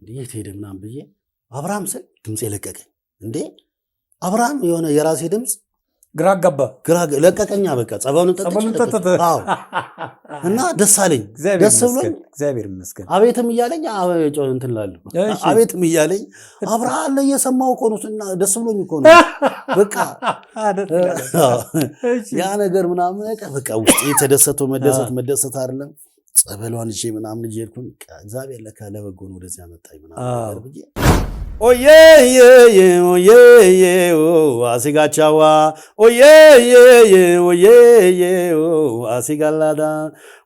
እንዴት ሄደ ምናምን ብዬ አብርሃም ስል ድምጽ ለቀቀኝ እንዴ አብርሃም የሆነ የራሴ ድምጽ ግራ ገባ ለቀቀኛ በቃ ጸባውን ተጠጥቼ አዎ እና ደስ አለኝ ደስ ብሎኝ እግዚአብሔር ይመስገን አቤትም እያለኝ እንትን ላለው አቤትም እያለኝ አብርሃም ለየሰማው እኮ ነው እና ደስ ብሎኝ እኮ ነው በቃ ያ ነገር ምናምን በቃ ውስጥ የተደሰተው መደሰት አይደለም ጸበሏን እጄ ምናምን እጄ ልኩኝ እግዚአብሔር ለካ ለበጎ ነው ወደዚህ ያመጣኝ ምናምን ነገር ብዬ ኦዬ ኦዬ አሲጋቻዋ ኦዬ ኦዬ አሲጋላዳ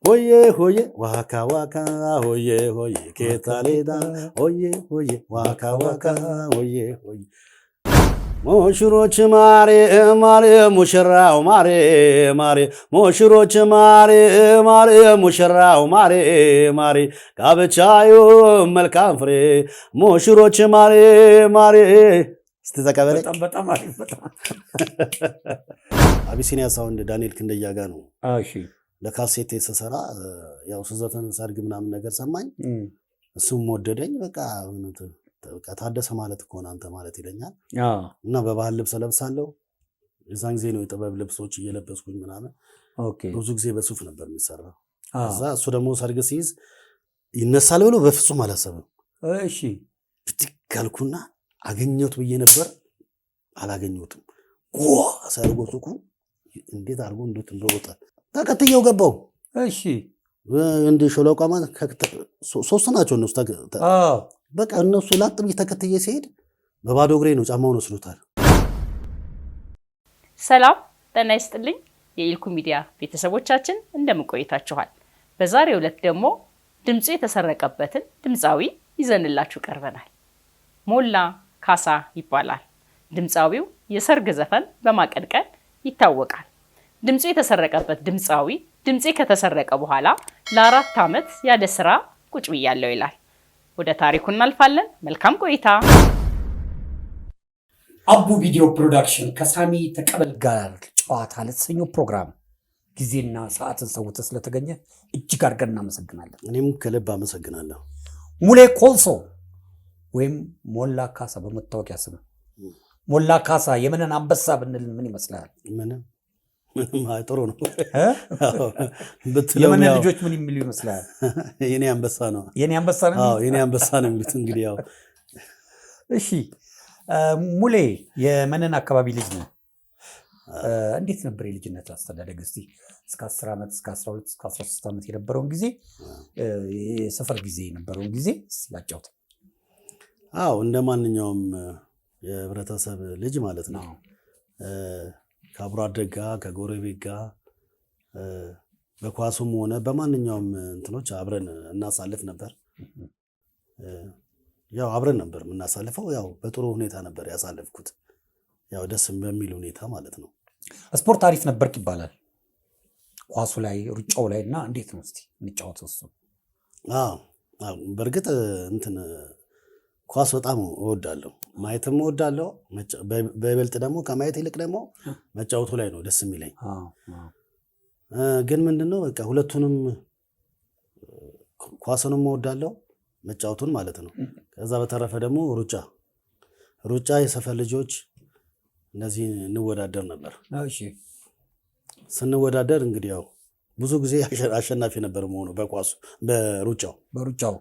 ኦዬ ኦዬ ዋካ ዋካ ኦዬ ኦዬ ኬታሌዳ ኦዬ ኦዬ ዋካ ዋካ ኦዬ ኦዬ ሙሽሮች ማሬ ማሬ ሙሽራው ማሬ ማሬ ሙሽሮች ማሬ ማሬ ሙሽራው ማሬ ማሬ ጋብቻዩ መልካም ፍሬ ሙሽሮች ማሬ ማሬ ስትተቀበለኝ በጣም አሪፍ በጣም አቢሲኒያ ሳውንድ ዳንኤል ክንደያ ጋር ነው እሺ ለካሴት የተሰራ ያው ስዘፈን ሰርግ ምናምን ነገር ሰማኝ እሱም ወደደኝ በቃ ታደሰ ማለት እኮ ነው አንተ ማለት ይለኛል እና በባህል ልብስ ለብሳለሁ የዛን ጊዜ ነው የጥበብ ልብሶች እየለበስኩኝ ምናምን ብዙ ጊዜ በሱፍ ነበር የሚሰራው እዛ እሱ ደግሞ ሰርግ ሲይዝ ይነሳል ብሎ በፍጹም አላሰበም እሺ ብትካልኩና አገኘሁት ብዬ ነበር አላገኘሁትም ሰርጎ ሱቁ እንዴት አድርጎ እንደወጣ ተከትየው ገባው እሺ እንደ ሾለቋማ ሶስት ናቸው እነሱ በቃ እነሱ ላጥ ብዬ ተከትዬ ሲሄድ በባዶ እግሬ ነው ጫማውን ወስዶታል። ሰላም ጤና ይስጥልኝ የኢልኩ ሚዲያ ቤተሰቦቻችን እንደምን ቆይታችኋል? በዛሬው ዕለት ደግሞ ድምጹ የተሰረቀበትን ድምጻዊ ይዘንላችሁ ቀርበናል። ሞላ ካሳ ይባላል። ድምጻዊው የሰርግ ዘፈን በማቀንቀን ይታወቃል። ድምጹ የተሰረቀበት ድምጻዊ ድምጼ ከተሰረቀ በኋላ ለ4 ዓመት ያለ ስራ ቁጭ ብያለሁ ይላል። ወደ ታሪኩ እናልፋለን። መልካም ቆይታ። አቡ ቪዲዮ ፕሮዳክሽን ከሳሚ ተቀበል ጋር ጨዋታ ለተሰኘው ፕሮግራም ጊዜና ሰዓትን ሰውተህ ስለተገኘ እጅግ አድርገን እናመሰግናለን። እኔም ከልብ አመሰግናለሁ። ሙሌ ኮልሶ ወይም ሞላ ካሳ በመታወቂያ ስም ሞላ ካሳ የመነን አንበሳ ብንል ምን ይመስላል? ምንም ጥሩ ነው። የመነን ልጆች ምን የሚሉ ይመስላል? የኔ አንበሳ ነው። የኔ አንበሳ ነው። አዎ የኔ አንበሳ ነው የሚሉት እንግዲህ ያው። እሺ ሙሌ የመነን አካባቢ ልጅ ነው። እንዴት ነበር የልጅነት አስተዳደግ? እስቲ እስከ 10 ዓመት እስከ 12 እስከ 13 ዓመት የነበረውን ጊዜ የሰፈር ጊዜ የነበረውን ጊዜ ያጫውት። አዎ እንደማንኛውም የህብረተሰብ ልጅ ማለት ነው። ከአብሮ አደግ ጋር ከጎረቤት ጋር በኳሱም ሆነ በማንኛውም እንትኖች አብረን እናሳልፍ ነበር። ያው አብረን ነበር የምናሳልፈው። ያው በጥሩ ሁኔታ ነበር ያሳለፍኩት። ያው ደስ በሚል ሁኔታ ማለት ነው። ስፖርት አሪፍ ነበርክ ይባላል። ኳሱ ላይ ሩጫው ላይ እና እንዴት ነው እስቲ እንጫወተው እሱ? አዎ በርግጥ እንትን ኳስ በጣም እወዳለሁ፣ ማየትም እወዳለሁ። በይበልጥ ደግሞ ከማየት ይልቅ ደግሞ መጫወቱ ላይ ነው ደስ የሚለኝ። ግን ምንድነው በቃ ሁለቱንም ኳስንም እወዳለሁ መጫወቱን ማለት ነው። ከዛ በተረፈ ደግሞ ሩጫ የሰፈር ልጆች እነዚህ እንወዳደር ነበር። እሺ ስንወዳደር እንግዲህ ያው ብዙ ጊዜ አሸናፊ ነበር መሆኑ በሩጫው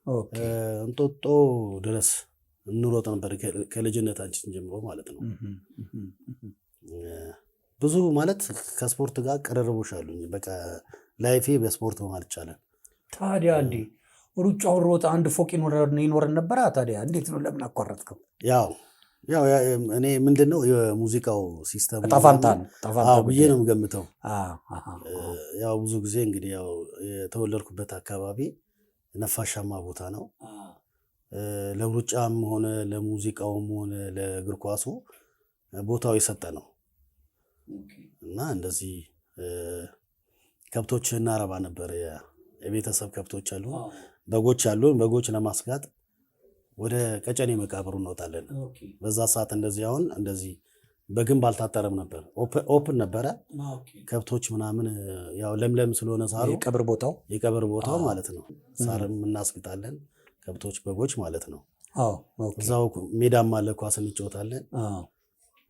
ኦኬ እንጦጦ ድረስ እንሮጥ ነበር ከልጅነታችን ጀምሮ ማለት ነው። ብዙ ማለት ከስፖርት ጋር ቅርርቦሽ አሉኝ። በቃ ላይፌ በስፖርት ማለት ይቻላል። ታዲያ እንዴ ሩጫው ሮጥ አንድ ፎቅ ይኖረን ነበር። ታዲያ እንዴት ነው ለምን አቋረጥከው? ያው እኔ ምንድነው የሙዚቃው ሲስተም ታፋንታን ብዬ ነው የምገምተው። ያው ብዙ ጊዜ እንግዲህ ያው የተወለድኩበት አካባቢ ነፋሻማ ቦታ ነው። ለሩጫም ሆነ ለሙዚቃውም ሆነ ለእግር ኳሱ ቦታው የሰጠ ነው እና እንደዚህ ከብቶች እናረባ ነበር። የቤተሰብ ከብቶች አሉ፣ በጎች ለማስጋጥ ወደ ቀጨኔ መቃብሩ እንወጣለን። በዛ ሰዓት እንደዚህ አሁን እንደዚህ በግንብ አልታጠረም ነበር፣ ኦፕን ነበረ። ከብቶች ምናምን ያው ለምለም ስለሆነ ሳሩ የቀብር ቦታው ማለት ነው። ሳርም እናስግጣለን። ከብቶች በጎች ማለት ነው። ኦኬ። እዛው ሜዳም አለ፣ ኳስ እንጫወታለን።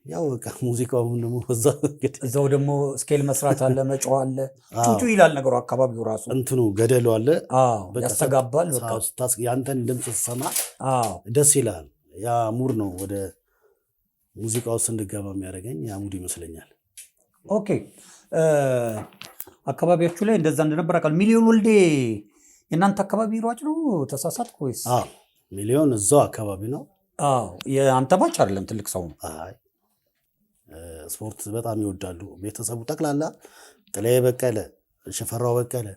ያው በቃ ሙዚቃውም ደግሞ እዛው ደግሞ ስኬል መስራት አለ፣ መጫው አለ፣ ጩጩ ይላል ነገሩ። አካባቢው ራሱ እንትኑ ገደሉ አለ፣ ያስተጋባል። ያንተን ድምፅ ስትሰማ ደስ ይላል። ያ ሙድ ነው ወደ ሙዚቃ ውስጥ እንድገባ የሚያደርገኝ ያ ሙድ ይመስለኛል። ኦኬ። አካባቢያችሁ ላይ እንደዛ እንደነበር አውቃለሁ። ሚሊዮን ወልዴ የእናንተ አካባቢ ሯጭ ነው? ተሳሳትኩ ወይስ? ሚሊዮን እዛው አካባቢ ነው። የአንተ ባች አይደለም፣ ትልቅ ሰው ነው። ስፖርት በጣም ይወዳሉ ቤተሰቡ ጠቅላላ። ጥላዬ በቀለ፣ ሽፈራው በቀለ፣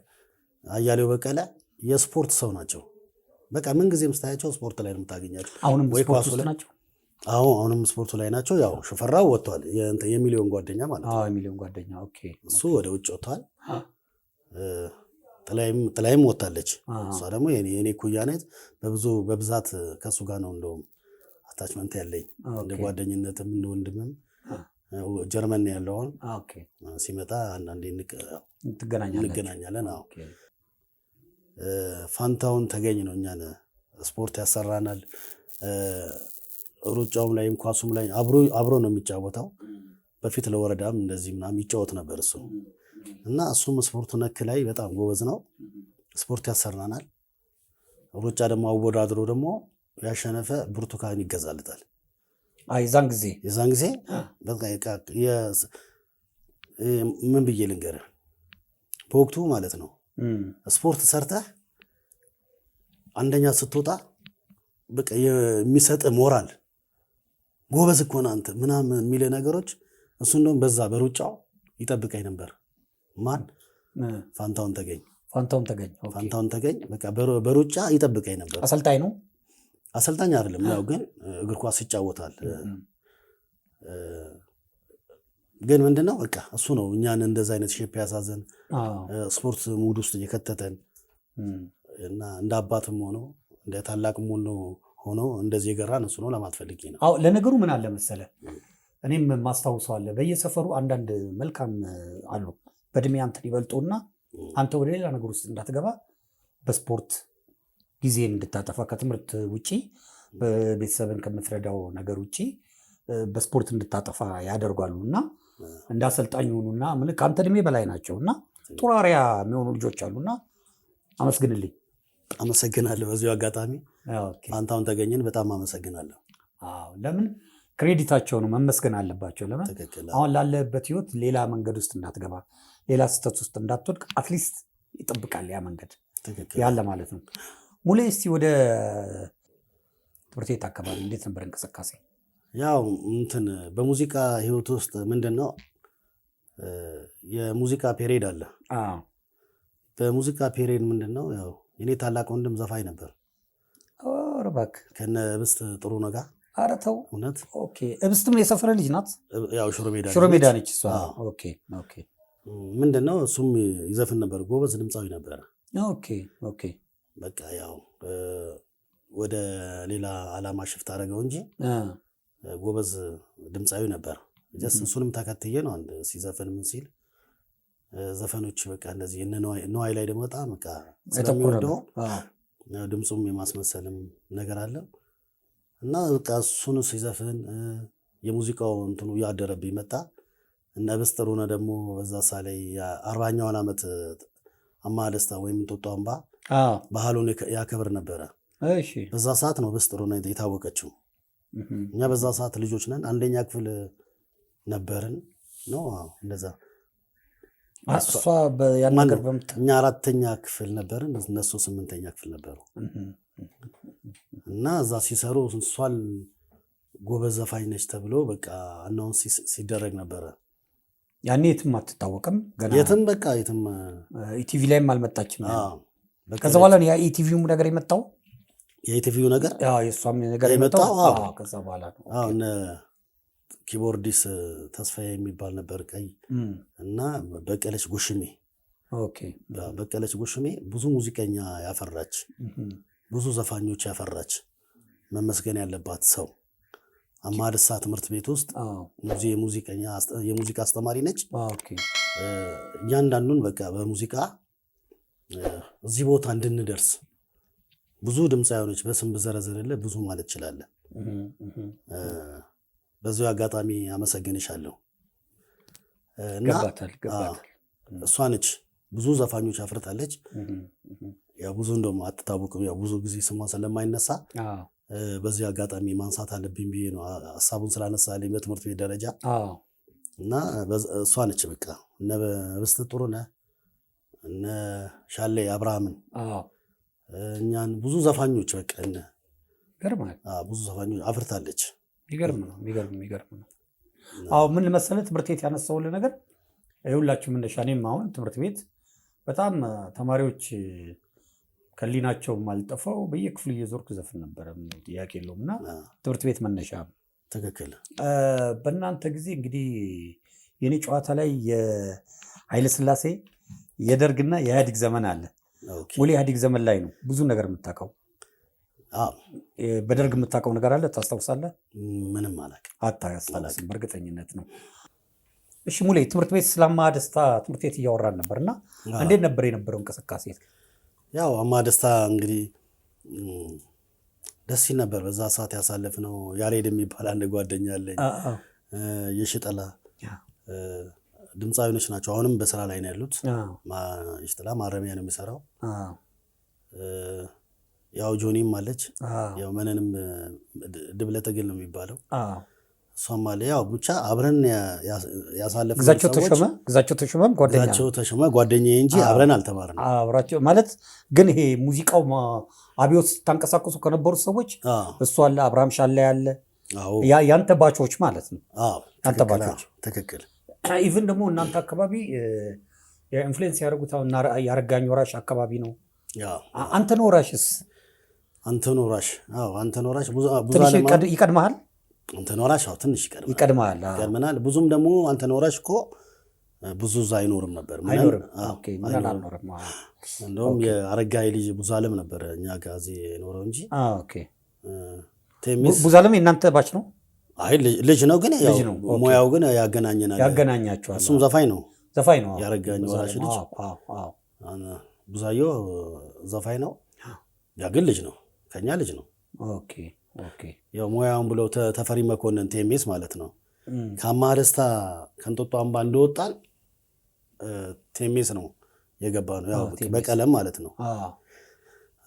አያሌው በቀለ የስፖርት ሰው ናቸው። በቃ ምን ጊዜም ስታያቸው ስፖርት ላይ ነው የምታገኛቸው። አሁንም ስፖርት ውስጥ ናቸው። አሁንም ስፖርቱ ላይ ናቸው። ያው ሽፈራው ወጥቷል፣ የሚሊዮን ጓደኛ ማለት ነው። የሚሊዮን ጓደኛ ኦኬ። እሱ ወደ ውጭ ወጥቷል። ጥላይም ወጣለች። እሷ ደግሞ የኔ ኩያ ናት። በብዛት ከሱ ጋር ነው እንደውም አታችመንት ያለኝ እንደ ጓደኝነትም እንደ ወንድምም። ጀርመን ያለውን ሲመጣ አንዳንዴ እንገናኛለን። ፋንታውን ተገኝ ነው እኛን ስፖርት ያሰራናል። ሩጫውም ላይም ኳሱም ላይ አብሮ ነው የሚጫወተው። በፊት ለወረዳም እንደዚህ ምናምን ይጫወት ነበር እሱ እና እሱም ስፖርቱ ነክ ላይ በጣም ጎበዝ ነው። ስፖርት ያሰራናል። ሩጫ ደግሞ አወዳድሮ ደግሞ ያሸነፈ ብርቱካን ይገዛልታል። የዛን ጊዜ ምን ብዬ ልንገርህ፣ በወቅቱ ማለት ነው ስፖርት ሰርተህ አንደኛ ስትወጣ በቃ የሚሰጥ ሞራል ጎበዝ እኮ ነህ አንተ ምናምን የሚለ ነገሮች እሱ እንደውም በዛ በሩጫው ይጠብቀኝ ነበር። ማን? ፋንታውን ተገኝ በቃ በሩጫ ይጠብቀኝ ነበር። አሰልጣኝ ነው? አሰልጣኝ አይደለም፣ ያው ግን እግር ኳስ ይጫወታል። ግን ምንድነው በቃ እሱ ነው እኛን እንደዛ አይነት ሼፕ ያሳዘን፣ ስፖርት ሙድ ውስጥ እየከተተን እና እንደ አባትም ሆኖ እንደ ታላቅም ሆኖ እንደዚህ የገራን እሱ ነው ለማትፈልጊ ነው። ለነገሩ ምን አለ መሰለ፣ እኔም ማስታውሰዋለሁ በየሰፈሩ አንዳንድ መልካም አሉ በእድሜ አንተን ይበልጡና አንተ ወደ ሌላ ነገር ውስጥ እንዳትገባ በስፖርት ጊዜ እንድታጠፋ ከትምህርት ውጪ ቤተሰብን ከምትረዳው ነገር ውጪ በስፖርት እንድታጠፋ ያደርጓሉ እና እንደ አሰልጣኝ ሆኑና ከአንተ እድሜ በላይ ናቸው እና ጥሩ አርአያ የሚሆኑ ልጆች አሉና አመስግንልኝ። አመሰግናለሁ። በዚሁ አጋጣሚ ፋንታውን ተገኝን በጣም አመሰግናለሁ። ለምን ክሬዲታቸው ነው መመስገን አለባቸው። ለምን አሁን ላለበት ህይወት ሌላ መንገድ ውስጥ እንዳትገባ፣ ሌላ ስህተት ውስጥ እንዳትወድቅ አትሊስት ይጠብቃል ያ መንገድ ያለ ማለት ነው። ሙሌ እስቲ ወደ ትምህርት ቤት አካባቢ እንዴት ነበር እንቅስቃሴ? ያው በሙዚቃ ህይወት ውስጥ ምንድነው የሙዚቃ ፔሪድ አለ። በሙዚቃ ፔሪድ ምንድነው ያው የኔ ታላቅ ወንድም ዘፋኝ ነበር። እባክህ ከነ እብስት ጥሩ ነጋ። ኧረ ተው እውነት? ኦኬ። እብስትም የሰፈረ ልጅ ናት? ያው ሽሮ ሜዳ ነች እሷ። ኦኬ። ምንድነው እሱም ይዘፍን ነበር፣ ጎበዝ ድምፃዊ ነበረ። ኦኬ። በቃ ያው ወደ ሌላ አላማ ሽፍት አደረገው እንጂ ጎበዝ ድምፃዊ ነበር። እሱንም ተከትዬ ነው አንድ ሲዘፍን ምን ሲል ዘፈኖች በቃ እንደዚህ ነዋይ ላይ ደግሞ በጣም በቃ ስለሚወደው ድምፁም የማስመሰልም ነገር አለ እና በቃ እሱን ሲዘፍን የሙዚቃው እንትኑ ያደረብኝ መጣ። እና በስተሩነ ደግሞ በዛ ሳላይ 40ኛውን ዓመት አማ ደስታ ወይም እንጦጦ አምባ ባህሉን ያከብር ነበረ። በዛ ሰዓት ነው በስተሩነ የታወቀችው። እኛ በዛ ሰዓት ልጆች ነን፣ አንደኛ ክፍል ነበርን ነው እንደዛ። እኛ 4ኛ ክፍል ነበርን፣ እነሱ 8ኛ ክፍል ነበሩ። እና እዛ ሲሰሩ እሷን ጎበዝ ዘፋኝ ነች ተብሎ በቃ አናውንስ ሲደረግ ነበረ። ያኔ የትም አትታወቅም ገና የትም ኢቲቪ ላይም አልመጣችም። ከዛ በኋላ ነው የኢቲቪው ነገር የመጣው። የኢቲቪው ነገር የእሷም ነገር የመጣው ከዛ በኋላ ነው። እነ ኪቦርዲስ ተስፋዬ የሚባል ነበር ቀይ እና በቀለች ጉሽሜ። በቀለች ጉሽሜ ብዙ ሙዚቀኛ ያፈራች፣ ብዙ ዘፋኞች ያፈራች መመስገን ያለባት ሰው። አማደሳ ትምህርት ቤት ውስጥ የሙዚቃ አስተማሪ ነች። እያንዳንዱን በቃ በሙዚቃ እዚህ ቦታ እንድንደርስ ብዙ ድምፃውያኖች በስም ብዘረዝርልህ ብዙ ማለት ትችላለህ። በዚሁ አጋጣሚ አመሰግንሻለሁ። እና እሷ ነች ብዙ ዘፋኞች አፍርታለች። ያው ብዙ እንደውም አትታወቅም፣ ያው ብዙ ጊዜ ስሟ ስለማይነሳ በዚህ አጋጣሚ ማንሳት አለብኝ ብዬ ነው ሀሳቡን ስላነሳልኝ በትምህርት ቤት ደረጃ። እና እሷ ነች በቃ እነ ብስት ጥሩነህ እነ ሻሌ አብርሃምን እኛን ብዙ ዘፋኞች በቃ ብዙ ዘፋኞች አፍርታለች። የሚገርም ነው። አዎ ምን መሰለህ ትምህርት ቤት ያነሳውልህ ነገር የሁላችሁ መነሻ። እኔም አሁን ትምህርት ቤት በጣም ተማሪዎች ከሊናቸው አልጠፋው በየክፍሉ እየዞርኩ ዘፍን ነበረ፣ ጥያቄ የለውም። እና ትምህርት ቤት መነሻ ትክክል። በእናንተ ጊዜ እንግዲህ የኔ ጨዋታ ላይ የኃይለሥላሴ የደርግና የኢህአዴግ ዘመን አለ። ሙሌ ኢህአዴግ ዘመን ላይ ነው ብዙ ነገር የምታውቀው። በደርግ የምታውቀው ነገር አለ ታስታውሳለህ? ምንም አታስታውስም? በእርግጠኝነት ነው። እሺ ሙሌ ትምህርት ቤት ስለ አማ ደስታ ትምህርት ቤት እያወራን ነበር እና እንዴት ነበር የነበረው እንቅስቃሴ? ያው አማ ደስታ እንግዲህ ደስ ሲል ነበር በዛ ሰዓት ያሳለፍነው። ያሬድ የሚባል አንድ ጓደኛ አለኝ፣ የሽጠላ ድምፃዊኖች ናቸው። አሁንም በስራ ላይ ነው ያሉት። የሽጠላ ማረሚያ ነው የሚሰራው። ያው ጆኒም አለች፣ ያው መነንም ድብለ ትግል ነው የሚባለው። እሷም አለ። ያው ብቻ አብረን ያሳለፍነው ግዛቸው ተሾመ ጓደኛዬ እንጂ አብረን አልተማርንም። አብራቸው ማለት ግን ይሄ ሙዚቃው አብዮት ታንቀሳቀሱ ከነበሩት ሰዎች እሱ አለ፣ አብርሃም ሻላ ያለ ያንተ ባቾች ማለት ነው። ያንተ ባቾች ትክክል። ኢቭን ደግሞ እናንተ አካባቢ ኢንፍሉዌንስ ያደረጉት ያረጋኝ ወራሽ አካባቢ ነው። አንተን ወራሽስ? አንተን ወራሽ ይቀድመሃል። አንተን ወራሽ ትንሽ ይቀድመሃል። ብዙም ደግሞ አንተን ወራሽ እኮ ብዙ እዛ አይኖርም ነበር። እንደውም የአረጋይ ልጅ ብዙአለም ነበር እኛ ጋር እዚህ የኖረው እንጂ ብዙአለም የእናንተ ባች ነው? አይ ልጅ ነው፣ ግን ሙያው ግን ያገናኛቸዋል። እሱም ዘፋኝ ነው። ያረጋኝ ወራሽ ልጅ ብዙአየሁ ዘፋኝ ነው። ያ ግን ልጅ ነው፣ ከኛ ልጅ ነው። ያው ሙያውን ብለው ተፈሪ መኮንን ቴሜስ ማለት ነው። ከአማ ደስታ ከእንጦጦ አምባ እንደወጣን ቴሜስ ነው የገባ ነው፣ ያው በቀለም ማለት ነው።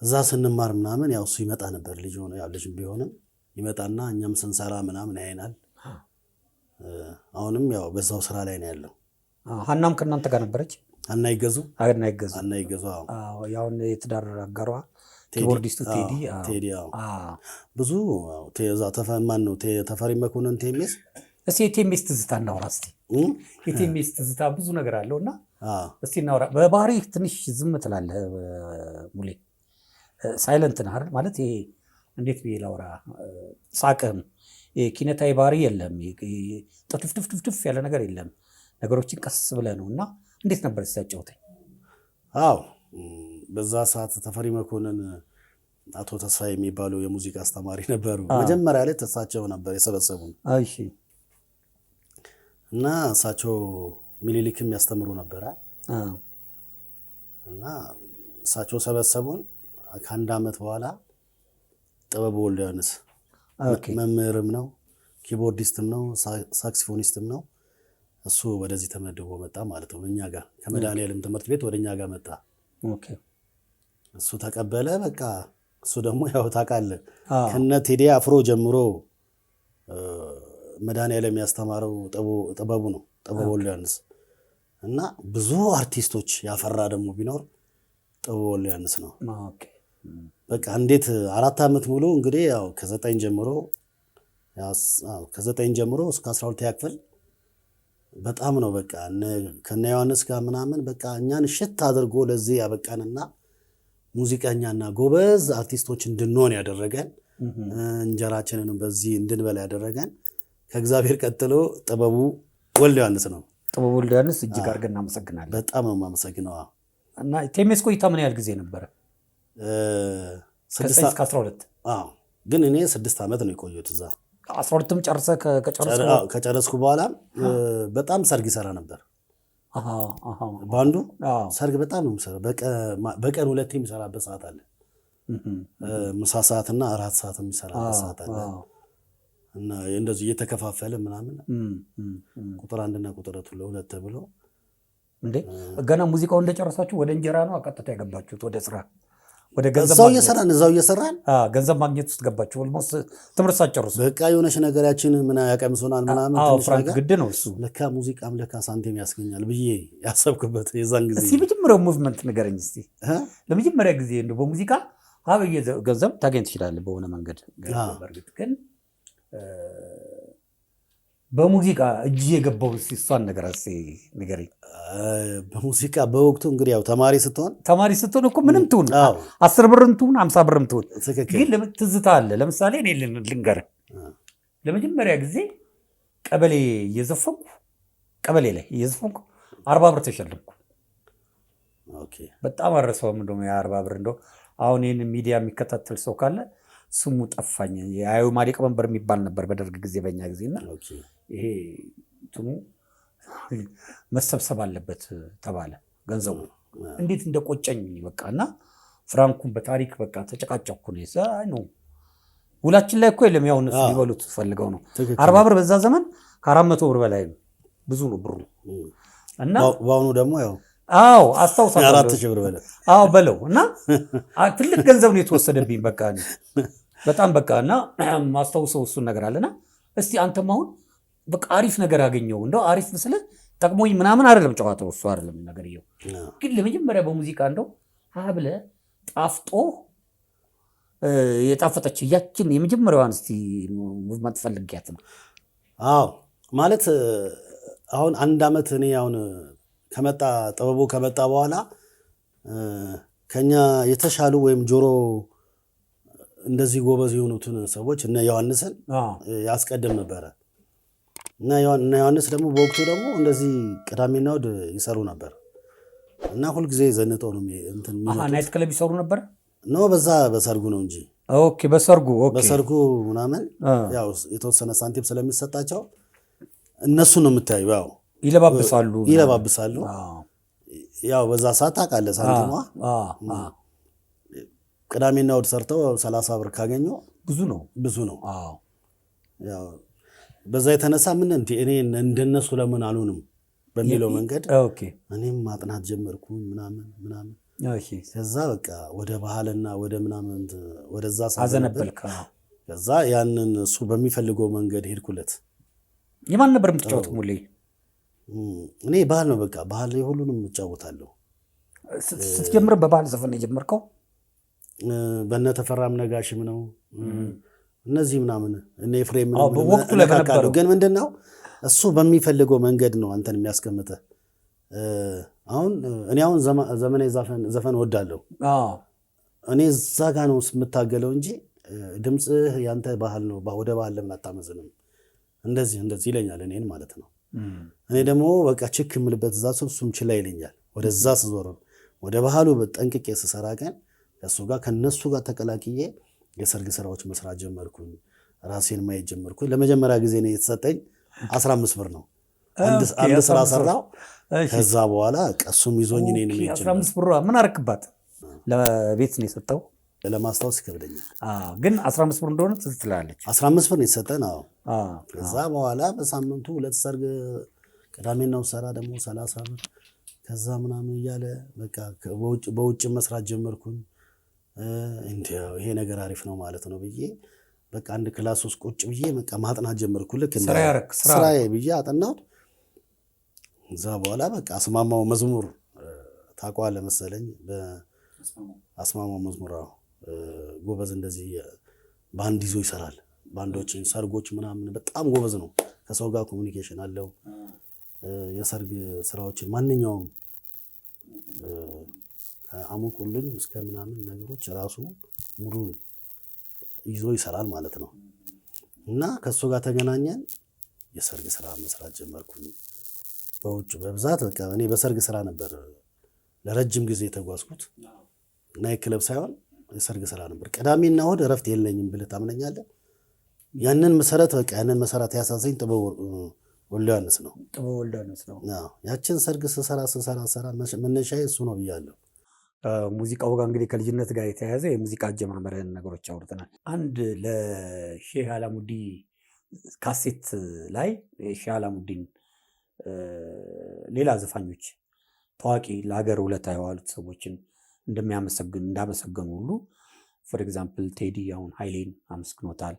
እዛ ስንማር ምናምን ያው እሱ ይመጣ ነበር፣ ልጅ ሆነ ያው ልጅ ቢሆንም ይመጣና እኛም ስንሰራ ምናምን ያይናል። አሁንም ያው በዛው ስራ ላይ ነው ያለው። ሀናም ከእናንተ ጋር ነበረች? አናይገዙ ያው የትዳር አጋሯ ኪቦርዲስቱ ቴዲ ብዙ ማን ነው ተፈሪ መኮንን ቴሜስ። እስኪ የቴሜስ ትዝታ እናውራ እስኪ። የቴሜስ ትዝታ ብዙ ነገር አለው እና እስኪ እናውራ። በባህሪ ትንሽ ዝም ትላለህ ሙሌ፣ ሳይለንት ነህ አይደል? ማለት ይሄ እንዴት ብዬ ላውራ፣ ሳቅህም ኪነታዊ ባህሪ የለም፣ ጥፍጥፍጥፍ ያለ ነገር የለም። ነገሮችን ቀስ ብለህ ነው እና እንዴት ነበር ሲያጫውተኝ? በዛ ሰዓት ተፈሪ መኮንን አቶ ተስፋ የሚባሉ የሙዚቃ አስተማሪ ነበሩ። መጀመሪያ ላይ እሳቸው ነበር የሰበሰቡን እና እሳቸው ሚኒሊክም ያስተምሩ ነበረ እና እሳቸው ሰበሰቡን። ከአንድ ዓመት በኋላ ጥበቡ ወልደ ዮሐንስ መምህርም ነው፣ ኪቦርዲስትም ነው፣ ሳክሲፎኒስትም ነው። እሱ ወደዚህ ተመድቦ መጣ ማለት ነው። እኛ ጋር ከመድኃኔዓለም ትምህርት ቤት ወደ እኛ ጋር መጣ። እሱ ተቀበለ። በቃ እሱ ደግሞ ያው ታውቃለህ ከነ ቴዲ አፍሮ ጀምሮ መድኃኔዓለም ያስተማረው ጥበቡ ነው፣ ጥበቡ ወልደ ዮሐንስ እና ብዙ አርቲስቶች ያፈራ ደግሞ ቢኖር ጥበቡ ወልደ ዮሐንስ ነው። በቃ እንዴት 4 ዓመት ሙሉ እንግዲህ ያው ከ9 ጀምሮ እስከ 12 ክፍል በጣም ነው በቃ ከነ ዮሐንስ ጋር ምናምን በቃ እኛን ሽት አድርጎ ለዚህ ያበቃንና ሙዚቀኛና ጎበዝ አርቲስቶች እንድንሆን ያደረገን፣ እንጀራችንን በዚህ እንድንበላ ያደረገን ከእግዚአብሔር ቀጥሎ ጥበቡ ወልደ ዮሐንስ ነው። ጥበቡ ወልደ ዮሐንስ እጅግ አድርገን እናመሰግናለን። በጣም ነው የማመሰግነው። እና ቴሜስ ቆይታ ምን ያህል ጊዜ ነበረ? 6-12 ግን እኔ 6 ዓመት ነው የቆየሁት እዛ። 12ም ከጨረስኩ በኋላ በጣም ሰርግ ይሰራ ነበር። ባንዱ ሰርግ በጣም ነው የሚሰራው። በቀን 2 የሚሰራበት ሰዓት አለ። ምሳ ሰዓትና እራት ሰዓት የሚሰራበት ሰዓት አለ እና እንደዚህ እየተከፋፈለ ምናምን ቁጥር 1 እና ቁጥር 2 ተብሎ እንዴ ገና ሙዚቃው እንደጨረሳችሁ ወደ እንጀራ ነው አቀጥታ ያገባችሁት ወደ ስራ ወደ ገንዘብ እዛው እየሰራን ገንዘብ ማግኘት ውስጥ ገባችሁ ኦልሞስት ትምህርት ሳትጨርሱ በቃ የሆነች ነገራችን ምን ያቀምሱናል ምናምን ፍራንክ ግድ ነው እሱ ለካ ሙዚቃም ለካ ሳንቲም ያስገኛል ብዬ ያሰብኩበት የዛን ጊዜ እስቲ መጀመሪያው ሙቭመንት ንገረኝ እስቲ ለመጀመሪያ ጊዜ እንደው በሙዚቃ አብዬ ገንዘብ ታገኝ ትችላለህ በሆነ መንገድ በርግጥ ግን በሙዚቃ እጅ የገባው እሷን ነገር ንገረኝ በሙዚቃ በወቅቱ እንግዲህ ያው ተማሪ ስትሆን እኮ ምንም ትሁን 10 ብርም ትሁን 50 ብርም ትሁን ግን ትዝታ አለ ለምሳሌ እኔ ልንገርህ ለመጀመሪያ ጊዜ ቀበሌ ላይ እየዘፈንኩ 40 ብር ተሸለምኩ በጣም አረሰውም እንደው ያ40 ብር እንደው አሁን ይህን ሚዲያ የሚከታተል ሰው ካለ ስሙ ጠፋኝ የአዩ ማሊቅ መንበር የሚባል ነበር በደርግ ጊዜ በእኛ ጊዜና ይሄ እንትኑ መሰብሰብ አለበት ተባለ ገንዘቡ እንዴት እንደቆጨኝ በቃና ፍራንኩን በታሪክ በቃ ተጨቃጨኩ ነው ውላችን ላይ እኮ የለም ያው እነሱ ሊበሉት ፈልገው ነው 40 ብር በዛ ዘመን ከ400 ብር በላይ ነው ብዙ ነው ብሩ እና በአሁኑ ደግሞ ያው አስታውሳለሁ 4000 ብር በለው እና ትልቅ ገንዘብ ነው የተወሰደብኝ በቃ በጣም በቃ እና ማስታውሰው እሱን ነገር አለና እስቲ አንተም አሁን በቃ አሪፍ ነገር አገኘው እንደው አሪፍ ምስለ ጠቅሞኝ ምናምን አይደለም ጨዋታው እሱ አይደለም ነገር ይው ግን ለመጀመሪያ በሙዚቃ እንደው ሀብለ ጣፍጦ የጣፈጠች ያችን የመጀመሪያዋን እስቲ ሙቭመንት ፈልጊያት ነው ማለት አሁን 1 አመት እኔ አሁን ጥበቡ ከመጣ በኋላ ከኛ የተሻሉ ወይም ጆሮ እንደዚህ ጎበዝ የሆኑትን ሰዎች እነ ዮሐንስን ያስቀድም ነበረ እና ዮሐንስ ደግሞ በወቅቱ ደግሞ እንደዚህ ቅዳሜና እሑድ ይሰሩ ነበር እና ሁልጊዜ ዘንጠው ነው እንትን ናይት ክለብ ይሰሩ ነበር ነው በሰርጉ ነው እንጂ በሰርጉ ምናምን ያው የተወሰነ ሳንቲም ስለሚሰጣቸው እነሱ ነው የምታዩ ያው ይለባብሳሉ ያው በዛ ሰዓት ታውቃለህ ሳንቲሟ ቅዳሜና እሑድ ሰርተው 30 ብር ካገኙ ብዙ ነው ያው በዛ የተነሳ ምን እኔ እንደነሱ ለምን አልሆንም በሚለው መንገድ እኔም ማጥናት ጀመርኩ ምናምን ከዛ በቃ ወደ ባህልና ወደ ምናምን ወደዛ አዘነበልክ ከዛ ያንን እሱ በሚፈልገው መንገድ ሄድኩለት የማን ነበር የምትጫወተው ሙሌ እኔ ባህል ነው በቃ ባህል ሁሉንም እጫወታለሁ ስትጀምር በባህል ዘፈን የጀመርከው በእነ ተፈራም ነጋሽም ነው እነዚህ ምናምን እነ ኤፍሬም በወቅቱ ላይ በነበረው ግን ምንድነው እሱ በሚፈልገው መንገድ ነው አንተን የሚያስቀምጠህ አሁን እኔ አሁን ዘመናዊ ዘፈን ወዳለሁ እኔ እዛ ጋር ነው የምታገለው እንጂ ድምጽህ ያንተ ባህል ነው ወደ ባህል ለምን አታመዝንም እንደዚህ ይለኛል እኔን ማለት ነው እኔ ደግሞ በቃ ችክ የምልበት እዛ እሱም ችላ ይለኛል ወደዛ ስዞር ወደ ባህሉ በጠንቅቄ ስሰራ ግን ከነሱ ጋር ተቀላቅዬ የሰርግ ስራዎች መስራት ጀመርኩኝ ራሴን ማየት ጀመርኩኝ ለመጀመሪያ ጊዜ ነው የተሰጠኝ 15 ብር ነው አንድ ስራ ሰራው ከዛ በኋላ ቀሱም ይዞኝ እኔን ነው 15 ብር ምን አረክባት ለቤት ነው የሰጠው ለማስታወስ ይከብደኛል ግን 15 ብር እንደሆነ ትላለች 15 ብር ነው የተሰጠን ከዛ በኋላ በሳምንቱ 2 ሰርግ ቅዳሜና እሑድ ሰራ ደግሞ 30 ብር ከዛ ምናምን እያለ በቃ በውጭ መስራት ጀመርኩኝ እንዴው ይሄ ነገር አሪፍ ነው ማለት ነው ብዬ በቃ አንድ ክላስ ውስጥ ቁጭ ብዬ በቃ ማጥናት ጀመርኩ ልክ ስራዬ ብዬ አጠናሁት እዛ በኋላ በቃ አስማማው መዝሙር ታውቀዋለህ መሰለኝ በአስማማው መዝሙር ጎበዝ እንደዚህ ባንድ ይዞ ይሰራል ባንዶችን ሰርጎች ምናምን በጣም ጎበዝ ነው ከሰው ጋር ኮሙኒኬሽን አለው የሰርግ ስራዎችን ማንኛውም ከአሙቁልኝ እስከ ምናምን ነገሮች ራሱ ሙሉ ይዞ ይሰራል ማለት ነው እና ከሱ ጋር ተገናኘን የሰርግ ስራ መስራት ጀመርኩኝ በውጭ በብዛት በቃ እኔ በሰርግ ስራ ነበር ለረጅም ጊዜ ተጓዝኩት ናይት ክለብ ሳይሆን የሰርግ ስራ ነበር ቅዳሜና እሑድ እረፍት የለኝም ብለህ ታምነኛለህ ያንን መሰረት ያሳዘኝ ጥበብ ወልደ ዮሐንስ ነው ያችን ሰርግ ስሰራ መነሻዬ እሱ ነው ብያለሁ ሙዚቃው ጋር እንግዲህ ከልጅነት ጋር የተያያዘ የሙዚቃ አጀማመርህን ነገሮች አውርተናል። አንድ ለሼህ አላሙዲ ካሴት ላይ ሼህ አላሙዲን ሌላ ዘፋኞች ታዋቂ ለሀገር ውለታ የዋሉት ሰዎችን እንዳመሰገኑ ሁሉ ፎር ኤግዛምፕል ቴዲ አሁን ኃይሌን አመስግኖታል።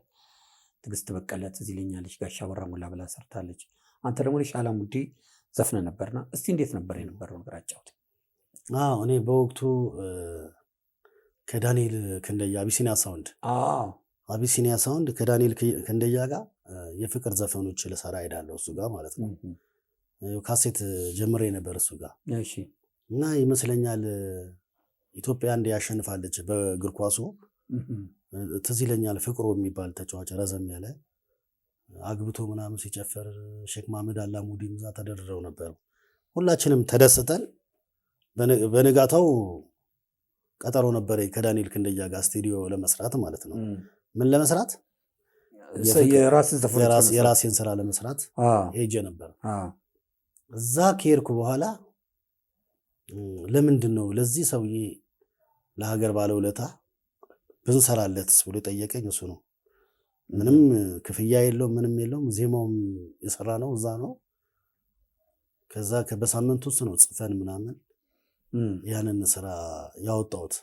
ትዕግስት በቀለ ትዝ ይለኛለች ጋሻ በራ ሞላ ብላ ሰርታለች። አንተ ደግሞ ሼህ አላሙዲ ዘፍነ ነበርና እስቲ እንዴት ነበር የነበረው ነገር አጫውት። እኔ በወቅቱ ከዳንኤል ክንደያ አቢሲኒያ ሳውንድ ከዳንኤል ክንደያ ጋር የፍቅር ዘፈኖች ልሰራ ሄዳለሁ እሱ ጋር ማለት ነው። ካሴት ጀምሬ ነበር እሱ ጋር እና ይመስለኛል ኢትዮጵያ አንዴ ያሸንፋለች በእግር ኳሱ። ትዝ ይለኛል ፍቅሩ የሚባል ተጫዋች ረዘም ያለ አግብቶ ምናምን ሲጨፈር ሼክ መሐመድ አላሙዲን እዛ ተደርድረው ነበር። ሁላችንም ተደስተን በንጋታው ቀጠሮ ነበረ ከዳንኤል ክንደያ ጋር ስቱዲዮ ለመስራት ማለት ነው። ምን ለመስራት? የራሴን ስራ ለመስራት ሄጄ ነበር። እዛ ከሄድኩ በኋላ ለምንድን ነው ለዚህ ሰውዬ ለሀገር ባለውለታ ብንሰራለትስ ብሎ ጠየቀኝ። እሱ ነው ምንም ክፍያ የለውም ምንም የለውም። ዜማውም የሰራ ነው እዛ ነው። ከዛ በሳምንት ውስጥ ነው ጽፈን ምናምን ያንን ስራ ያወጣሁት።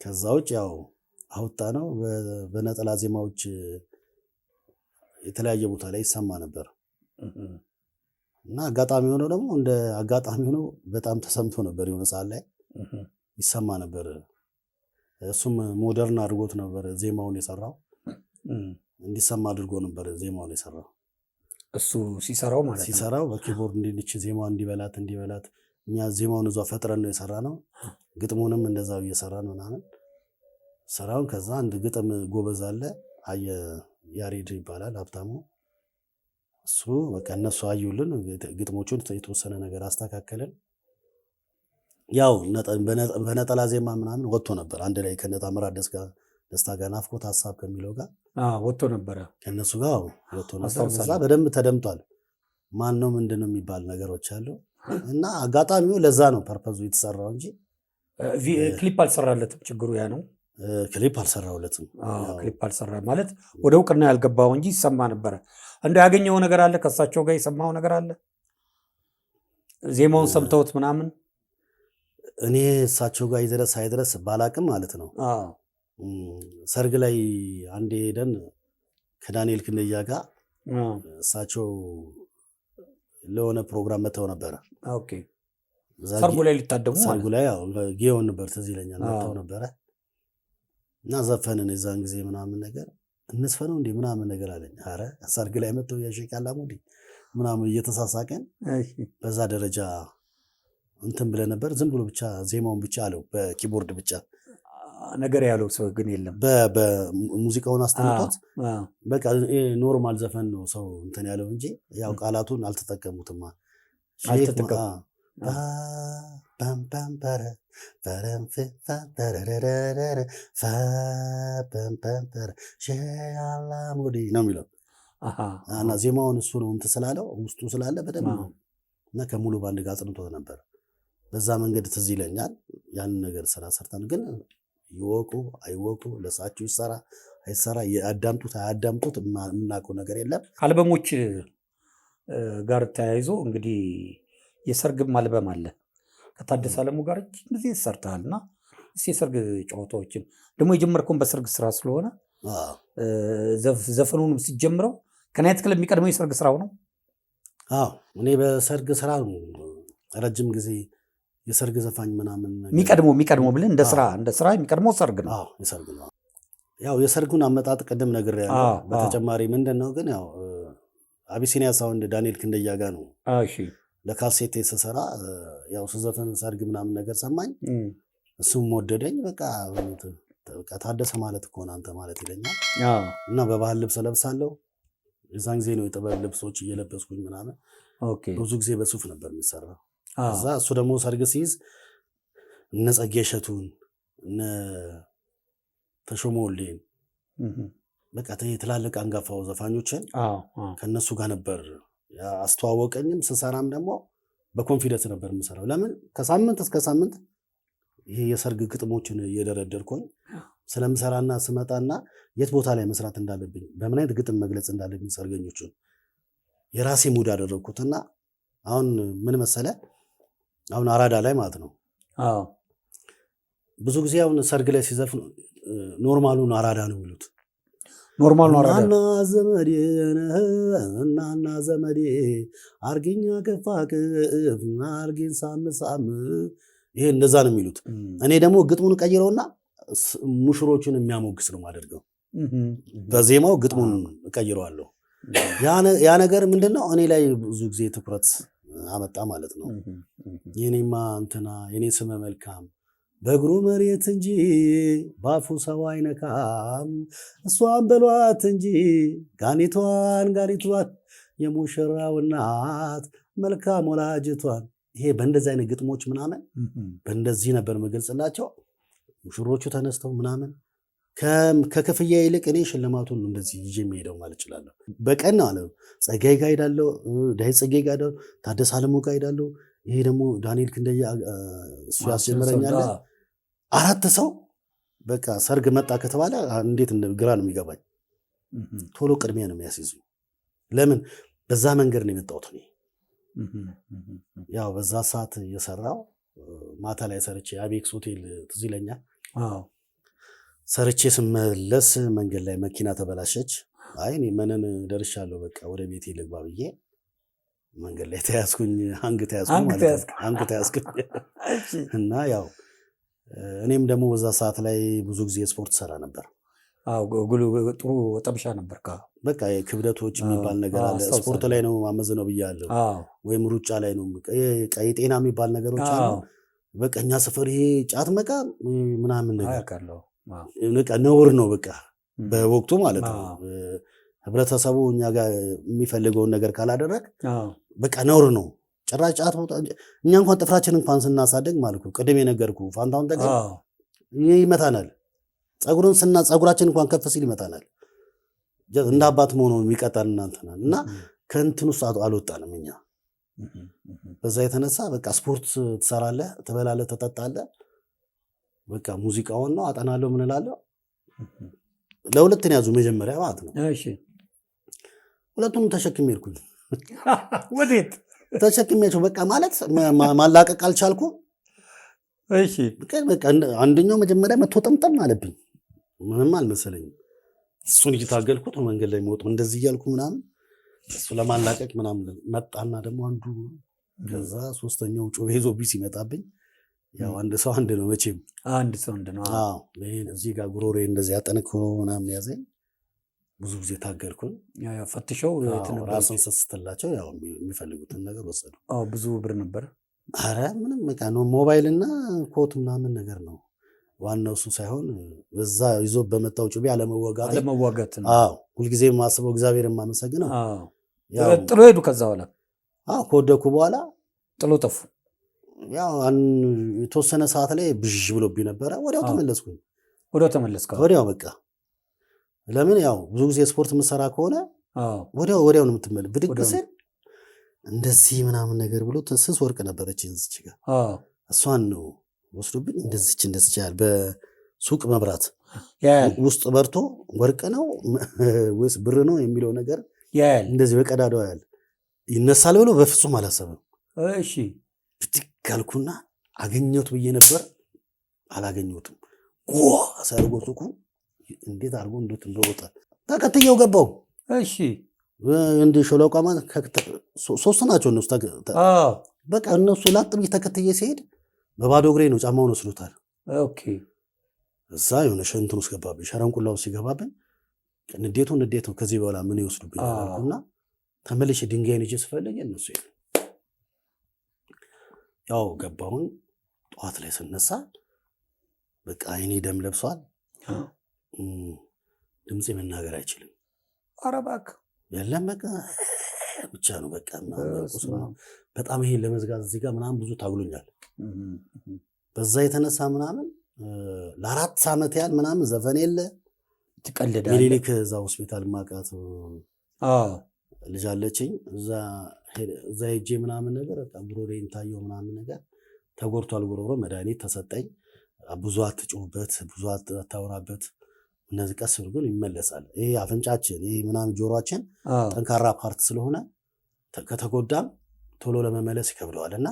ከዛ ውጭ ያው አወጣ ነው በነጠላ ዜማዎች የተለያየ ቦታ ላይ ይሰማ ነበር እና አጋጣሚ ሆነው ደግሞ እንደ አጋጣሚ ሆነው በጣም ተሰምቶ ነበር። የሆነ ሰዓት ላይ ይሰማ ነበር። እሱም ሞደርን አድርጎት ነበር ዜማውን የሰራው። እንዲሰማ አድርጎ ነበር ዜማውን የሰራው እሱ ሲሰራው ማለት ነው። ሲሰራው በኪቦርድ እንዲልች ዜማውን እንዲበላት እኛ ዜማውን እዛው ፈጥረን ነው የሰራ ነው። ግጥሙንም እንደዛው እየሰራን ምናምን ስራውን። ከዛ አንድ ግጥም ጎበዝ አለ ያሬድ ይባላል ሀብታሙ። እሱ በቃ እነሱ አዩልን ግጥሞቹን የተወሰነ ነገር አስተካከልን። ያው በነጠላ ዜማ ምናምን ወጥቶ ነበር አንድ ላይ ከነታምራት ደስታ ጋር ናፍቆት ሀሳብ ከሚለው ጋር ወጥቶ ነበረ ከነሱ ጋር ወጥቶ ነበር። እዛ በደንብ ተደምጧል። ማን ነው ምንድን ነው የሚባል ነገሮች አሉ እና አጋጣሚው ለዛ ነው ፐርፐዙ የተሰራው እንጂ ክሊፕ አልሰራለትም። ችግሩ ያ ነው። ክሊፕ አልሰራውለትም። ክሊፕ አልሰራ ማለት ወደ እውቅና ያልገባው እንጂ ይሰማ ነበረ። እንደው ያገኘው ነገር አለ ከእሳቸው ጋር የሰማው ነገር አለ ዜማውን ሰምተውት ምናምን? እኔ እሳቸው ጋር ይድረስ አይድረስ ባላቅም ማለት ነው። ሰርግ ላይ አንዴ ሄደን ከዳንኤል ክንደያ ጋር እሳቸው ለሆነ ፕሮግራም መተው ነበረ። ሰርጉ ላይ ሊታደሙ ሰርጉ ላይ ያው ጌዮን ነበር ትዝ ይለኛል መተው ነበረ እና ዘፈንን የዛን ጊዜ ምናምን ነገር እንስፈነው እንዴ ምናምን ነገር አለኝ። አረ ሰርግ ላይ መተው የሼክ አላሙዲ ምናምን እየተሳሳቀን በዛ ደረጃ እንትን ብለን ነበር። ዝም ብሎ ብቻ ዜማውን ብቻ አለው በኪቦርድ ብቻ ነገር ያለው ሰው ግን የለም። በሙዚቃውን አስተምቶት በቃ ኖርማል ዘፈን ነው ሰው እንትን ያለው እንጂ ያው ቃላቱን አልተጠቀሙትማ። ነው የሚለው እና ዜማውን እሱ ነው እንትን ስላለው ውስጡ ስላለ በደንብ ነው እና ከሙሉ ባንድ ጋር አጽንቶት ነበር። በዛ መንገድ ትዝ ይለኛል። ያንን ነገር ስራ ሰርተን ግን ይወቁ አይወቁ ለሳቸው ይሰራ አይሰራ ያዳምጡት አያዳምጡት የምናውቀው ነገር የለም። አልበሞች ጋር ተያይዞ እንግዲህ የሰርግም አልበም አለ ከታደሰ አለሙ ጋር ጊዜ ሰርተሃል እና እስኪ የሰርግ ጨዋታዎችን ደግሞ የጀመርከውን በሰርግ ስራ ስለሆነ ዘፈኑንም ሲጀምረው ከናይት ክለብ የሚቀድመው የሰርግ ስራው ነው። እኔ በሰርግ ስራ ነው ረጅም ጊዜ የሰርግ ዘፋኝ ምናምን የሚቀድመው ብለን እንደ ስራ የሚቀድመው ሰርግ ነው። የሰርግ ነው። ያው የሰርጉን አመጣጥ ቅድም ነግሬያለሁ። በተጨማሪ ምንድነው ግን ያው አቢሲኒያ ሳውንድ ዳንኤል ክንደያ ጋር ነው ለካሴት ስሰራ ያው ስዘፈን ሰርግ ምናምን ነገር ሰማኝ። እሱም ወደደኝ። በቃ ታደሰ ማለት እኮ ነው አንተ ማለት ይለኛል እና በባህል ልብስ ለብሳለሁ። የዛን ጊዜ ነው የጥበብ ልብሶች እየለበስኩኝ ምናምን። ብዙ ጊዜ በሱፍ ነበር የሚሰራው። እዛ እሱ ደግሞ ሰርግ ሲይዝ እነ ጸጌ እሸቱን እነ ተሾመ ወልዴን በቃ ትላልቅ አንጋፋው ዘፋኞችን ከነሱ ጋር ነበር አስተዋወቀኝም። ስሰራም ደግሞ በኮንፊደንስ ነበር የምሰራው። ለምን ከሳምንት እስከ ሳምንት ይሄ የሰርግ ግጥሞችን እየደረደርኩኝ ስለምሰራና ስመጣና የት ቦታ ላይ መስራት እንዳለብኝ በምን አይነት ግጥም መግለጽ እንዳለብኝ ሰርገኞቹን የራሴ ሙድ አደረግኩትና አሁን ምን መሰለ አሁን አራዳ ላይ ማለት ነው ብዙ ጊዜ አሁን ሰርግ ላይ ሲዘፍኑ ኖርማሉን አራዳ ነው የሚሉት። ኖርማል ነው አራዳ እናና ዘመዴ አርጊኛ ከፋቅፍ አርጊን ሳምሳም ይሄ እንደዛ ነው የሚሉት። እኔ ደግሞ ግጥሙን ቀይረውና ሙሽሮቹን የሚያሞግስ ነው ማደርገው። በዜማው ግጥሙን ቀይረዋለሁ። ያ ነገር ምንድነው እኔ ላይ ብዙ ጊዜ ትኩረት አመጣ ማለት ነው። የኔማ እንትና የኔ ስመ መልካም በእግሩ መሬት እንጂ ባፉ ሰው አይነካም፣ እሷን በሏት እንጂ ጋኒቷን የሙሽራው እናት መልካም ወላጅቷን። ይሄ በእንደዚህ አይነት ግጥሞች ምናምን በእንደዚህ ነበር መገልጽላቸው። ሙሽሮቹ ተነስተው ምናምን ከክፍያ ይልቅ እኔ ሽልማቱን እንደዚህ ይዤ የሚሄደው ማለት እችላለሁ። በቀን አለ ጸጋዬ ጋር ሄዳለሁ፣ ዳዊት ጸጋዬ ጋር ሄዳለሁ፣ ታደሰ አለሙ ጋር ሄዳለሁ። ይሄ ደግሞ ዳንኤል ክንደያ እሱ ያስጀምረኛል። 4 ሰው በቃ ሰርግ መጣ ከተባለ እንዴት ግራ ነው የሚገባኝ። ቶሎ ቅድሚያ ነው የሚያስይዙ። ለምን በዛ መንገድ ነው የመጣሁት እኔ። ያው በዛ ሰዓት እየሰራው ማታ ላይ ሰርቼ አቤክስ ሆቴል ትዝ ይለኛል። ሰርቼ ስመለስ መንገድ ላይ መኪና ተበላሸች። አይ እኔ መነን ደርሻለሁ በቃ ወደ ቤቴ ልግባ ብዬ መንገድ ላይ ተያዝኩኝ። አንግ ተያዝኩኝ እና ያው እኔም ደግሞ በዛ ሰዓት ላይ ብዙ ጊዜ ስፖርት ሰራ ነበር። ጥሩ ጠብሻ ነበር። በቃ ክብደቶች የሚባል ነገር አለ። ስፖርት ላይ ነው ማመዝነው ብያለሁ፣ ወይም ሩጫ ላይ ነው። የጤና የሚባል ነገሮች አሉ። በቃ እኛ ሰፈር ይሄ ጫት መቃም ምናምን ነገር ነውር ነው በቃ በወቅቱ ማለት ነው። ህብረተሰቡ እኛ ጋር የሚፈልገውን ነገር ካላደረግ በቃ ነውር ነው። ጭራሽ ጫት እኛ እንኳን ጥፍራችን እንኳን ስናሳደግ ማለት ነው ቅድም የነገርኩ ፋንታውን ጠቀም ይመታናል። ፀጉራችን እንኳን ከፍ ሲል ይመታናል። እንደ አባት መሆኑ የሚቀጣን እናንተናል እና ከእንትን ውስጥ አልወጣንም እኛ። በዛ የተነሳ በቃ ስፖርት ትሰራለህ፣ ትበላለህ፣ ትጠጣለህ። በቃ ሙዚቃውን ነው አጠናለሁ ምን እላለሁ። ለሁለትን ያዙ መጀመሪያ ማለት ነው። ሁለቱንም ተሸክሜ ሄድኩኝ። ወዴት ተሸክሜያቸው በቃ ማለት ማላቀቅ አልቻልኩም። በቃ አንደኛው መጀመሪያ መቶ ጠምጠም አለብኝ። ምንም አልመሰለኝም። እሱን እየታገልኩት መንገድ ላይ የሚወጡ እንደዚህ እያልኩ ምናምን እሱ ለማላቀቅ ምናምን መጣና ደግሞ አንዱ ከዛ ሶስተኛው ጮቤ ይዞብኝ ሲመጣብኝ ያው አንድ ሰው አንድ ነው መቼም አንድ ሰው አንድ ነው። እዚህ ጋር ጉሮሮዬ እንደዚህ አጠነክሮ ምናምን ያዘኝ። ብዙ ጊዜ ታገልኩኝ። ፈትሸው ራሱን ሰስትላቸው ያው የሚፈልጉትን ነገር ወሰዱ። ብዙ ብር ነበር። አረ ምንም በቃ ነው ሞባይልና ኮት ምናምን ነገር ነው ዋናው። እሱ ሳይሆን በዛ ይዞ በመጣው ጩቤ አለመዋጋት ነው። ሁልጊዜ የማስበው እግዚአብሔር የማመሰግነው ጥሎ ሄዱ። ከዛ በኋላ ከወደኩ በኋላ ጥሎ ጠፉ። ያው የተወሰነ ሰዓት ላይ ብዥ ብሎብኝ ነበረ። ወዲያው ተመለስኩኝ። ወዲያው በቃ ለምን ያው ብዙ ጊዜ ስፖርት የምሰራ ከሆነ ወዲያው ነው የምትመለስ። ብድግ ስል እንደዚህ ምናምን ነገር ብሎ ስስ ወርቅ ነበረች እዚች ጋር እሷን ነው ወስዶብኝ እንደዚች ያህል በሱቅ መብራት ውስጥ በርቶ ወርቅ ነው ወይስ ብር ነው የሚለው ነገር እንደዚህ በቀዳዳው ያህል ይነሳል ብሎ በፍጹም አላሰበም። ብድግ አልኩና አገኘሁት ብዬ ነበር፣ አላገኘሁትም። ሰርጎ ሱቁ እንዴት አድርጎ እንደወጣ ተከትየው ገባው። እንደ ሾለቋ ማለት 3 ናቸው እነሱ። በቃ እነሱ ላጥ ብዬ ተከትዬ ሲሄድ በባዶ እግሬ ነው ጫማውን ወስዶታል። እዛ የሆነ እንትን ውስጥ ገባብኝ፣ ሸረንቁላ ውስጥ ሲገባብኝ ንዴቱ ከዚህ በኋላ ምን ይወስዱብኝ አልኩና ተመልሼ ድንጋይን ይዤ ስፈልግ እነሱ ያው ገባሁን። ጠዋት ላይ ስነሳ በቃ አይኔ ደም ለብሷል። ድምፄ መናገር አይችልም። ኧረ እባክህ የለም በቃ ብቻ ነው በቃ በጣም ይሄን ለመዝጋት እዚህ ጋር ምናምን ብዙ ታግሎኛል። በዛ የተነሳ ምናምን ለ4 ዓመት ያህል ምናምን ዘፈን የለ ትቀልዳለህ። ሚኒሊክ እዛ ሆስፒታል ማቃት ልጅ አለችኝ። እዛ እዛ ሄጄ ምናምን ነገር በቃ ጉሮሮዬን ታየው ምናምን ነገር ተጎድቷል ጉሮሮ፣ መድኃኒት ተሰጠኝ። ብዙ አትጮህበት፣ ብዙ አታውራበት፣ እነዚህ ቀስ ብሎ ግን ይመለሳል። ይሄ አፍንጫችን ይሄ ምናምን ጆሮአችን ጠንካራ ፓርት ስለሆነ ከተጎዳም ቶሎ ለመመለስ ይከብደዋል እና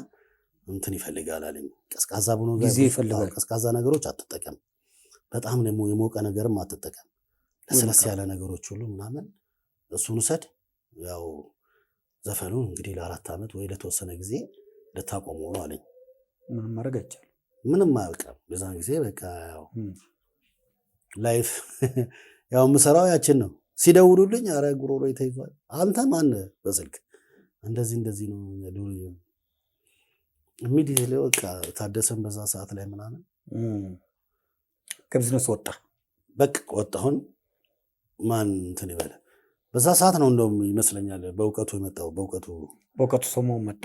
እንትን ይፈልጋል አለኝ። ቀዝቃዛ ብሎ ጊዜ ይፈልጋል። ቀዝቃዛ ነገሮች አትጠቀም፣ በጣም ደግሞ የሞቀ ነገርም አትጠቀም፣ ለስለስ ያለ ነገሮች ሁሉ ምናምን እሱን ውሰድ። ያው ዘፈኑን እንግዲህ ለ4 ዓመት ወይ ለተወሰነ ጊዜ ልታቆመው ነው አለኝ። ምንም ማድረግ አይቻልም። ምንም አያውቅም በዛን ጊዜ በቃ ያው ላይፍ ያው የምሰራው ያችን ነው። ሲደውሉልኝ ኧረ ጉሮሮ ተይዟል፣ አንተ ማን በስልክ እንደዚህ ነው ያሉኝ። ኢሚዲየትሊ በቃ ታደሰን በዛ ሰዓት ላይ ምናምን ከቢዝነስ ወጣ። በቃ ወጣሁን ማን እንትን ይበለ። በዛ ሰዓት ነው እንደውም ይመስለኛል በእውቀቱ የመጣው። በእውቀቱ ሰሞ መጣ።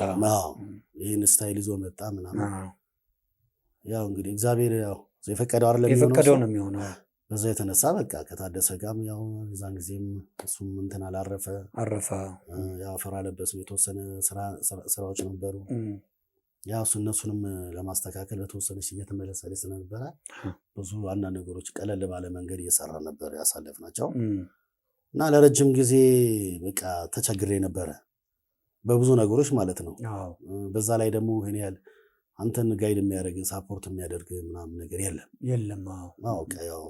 ይህን ስታይል ይዞ መጣ ምናምን። ያው እንግዲህ እግዚአብሔር ያው የፈቀደው አይደለም የፈቀደው ነው የሚሆነው። በዛ የተነሳ በቃ ከታደሰ ጋርም ያው የዛን ጊዜም እሱም እንትን አረፈ። ያው አፈር አለበሱ። የተወሰነ ስራዎች ነበሩ። ያው እነሱንም ለማስተካከል በተወሰነች እየተመለሰ ስለነበረ ብዙ አንዳንድ ነገሮች ቀለል ባለ መንገድ እየሰራ ነበር ያሳለፍናቸው እና ለረጅም ጊዜ በቃ ተቸግሬ ነበረ በብዙ ነገሮች ማለት ነው። በዛ ላይ ደግሞ ይሄን ያህል አንተን ጋይድ የሚያደርግ ሳፖርት የሚያደርግ ምናምን ነገር የለም። ያው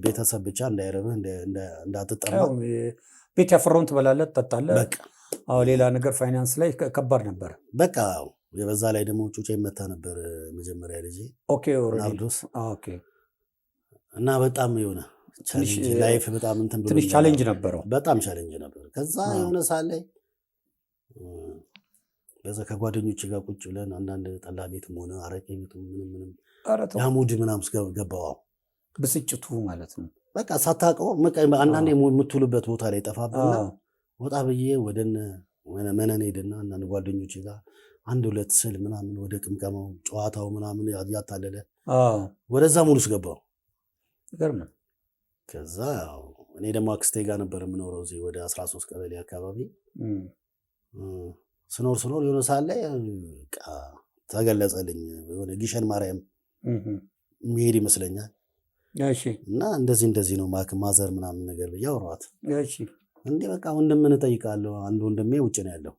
ቤተሰብ ብቻ እንዳይረብህ እንዳትጠማ፣ ቤት ያፈራውን ትበላለህ ትጠጣለህ። ሌላ ነገር ፋይናንስ ላይ ከባድ ነበር። በቃ በዛ ላይ ደግሞ ጩጬ መታ ነበር መጀመሪያ ልጄ ናርዶስ እና በጣም የሆነ ላይፍ በጣም እንትን ብሎ ትንሽ ቻሌንጅ ነበረው። በጣም ቻሌንጅ ነበር። ከዛ የሆነ ሰዓት ላይ በዛ ከጓደኞች ጋር ቁጭ ብለን አንዳንድ ጠላ ቤትም ሆነ አረቄ ቤትም ምንም ያሙድ ምናምን ገባው። ብስጭቱ ማለት ነው በቃ ሳታውቀው አንዳንድ የምትውልበት ቦታ ላይ ጠፋብና ወጣ ብዬ ወደነ መነን ሄድና አንዳንድ ጓደኞች ጋር 1-2 ስል ምናምን ወደ ቅምቀማው ጨዋታው ምናምን ያታለለ ወደዛ ሙሉ ውስጥ ገባው። ይገርማል። ከዛ እኔ ደግሞ አክስቴ ጋር ነበር የምኖረው እዚህ ወደ 13 ቀበሌ አካባቢ ስኖር የሆነ ሰዓት ላይ ተገለጸልኝ። የሆነ ግሸን ማርያም የሚሄድ ይመስለኛል እና እንደዚህ ነው ማዘር ምናምን ነገር ብዬ አወራኋት። እንዴ በቃ ወንድምን እጠይቃለሁ፣ አንድ ወንድሜ ውጭ ነው ያለው፣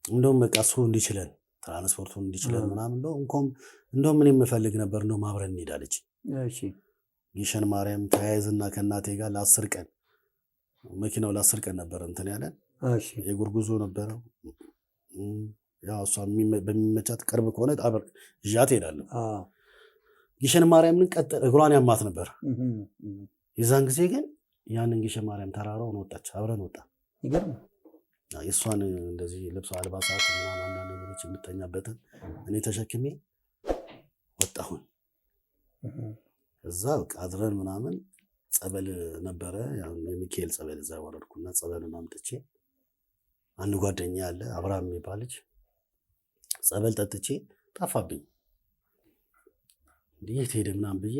እንደውም በቃ እሱ እንዲችለን ትራንስፖርቱን እንዲችለን ምናምን እንደውም ምን የምፈልግ ነበር እንደውም አብረን እንሄዳለች። ግሸን ማርያም ተያይዝና ከእናቴ ጋር ለ10 ቀን መኪናው ለ10 ቀን ነበር እንትን ያለን የእግር ጉዞ ነበረው። ያው እሷ በሚመቻት ቅርብ ከሆነ አብር ይዣት እሄዳለሁ። ግሸን ማርያምን ቀጥል እግሯን ያማት ነበር። የዛን ጊዜ ግን ያንን ግሸን ማርያም ተራራውን ወጣች፣ አብረን ወጣ። ይገርማል። የእሷን እንደዚህ ልብሷ አልባሳት ምናምን አንዳንድ ነገሮች የምተኛበትን እኔ ተሸክሜ ወጣሁን። እዛ በቃ አድረን ምናምን ጸበል ነበረ የሚካኤል ጸበል እዛ ወረድኩና ጸበልን አምጥቼ አንድ ጓደኛ ያለ አብርሃም የሚባል ልጅ ጸበል ጠጥቼ ጠፋብኝ። እንዴት ሄደ ምናምን ብዬ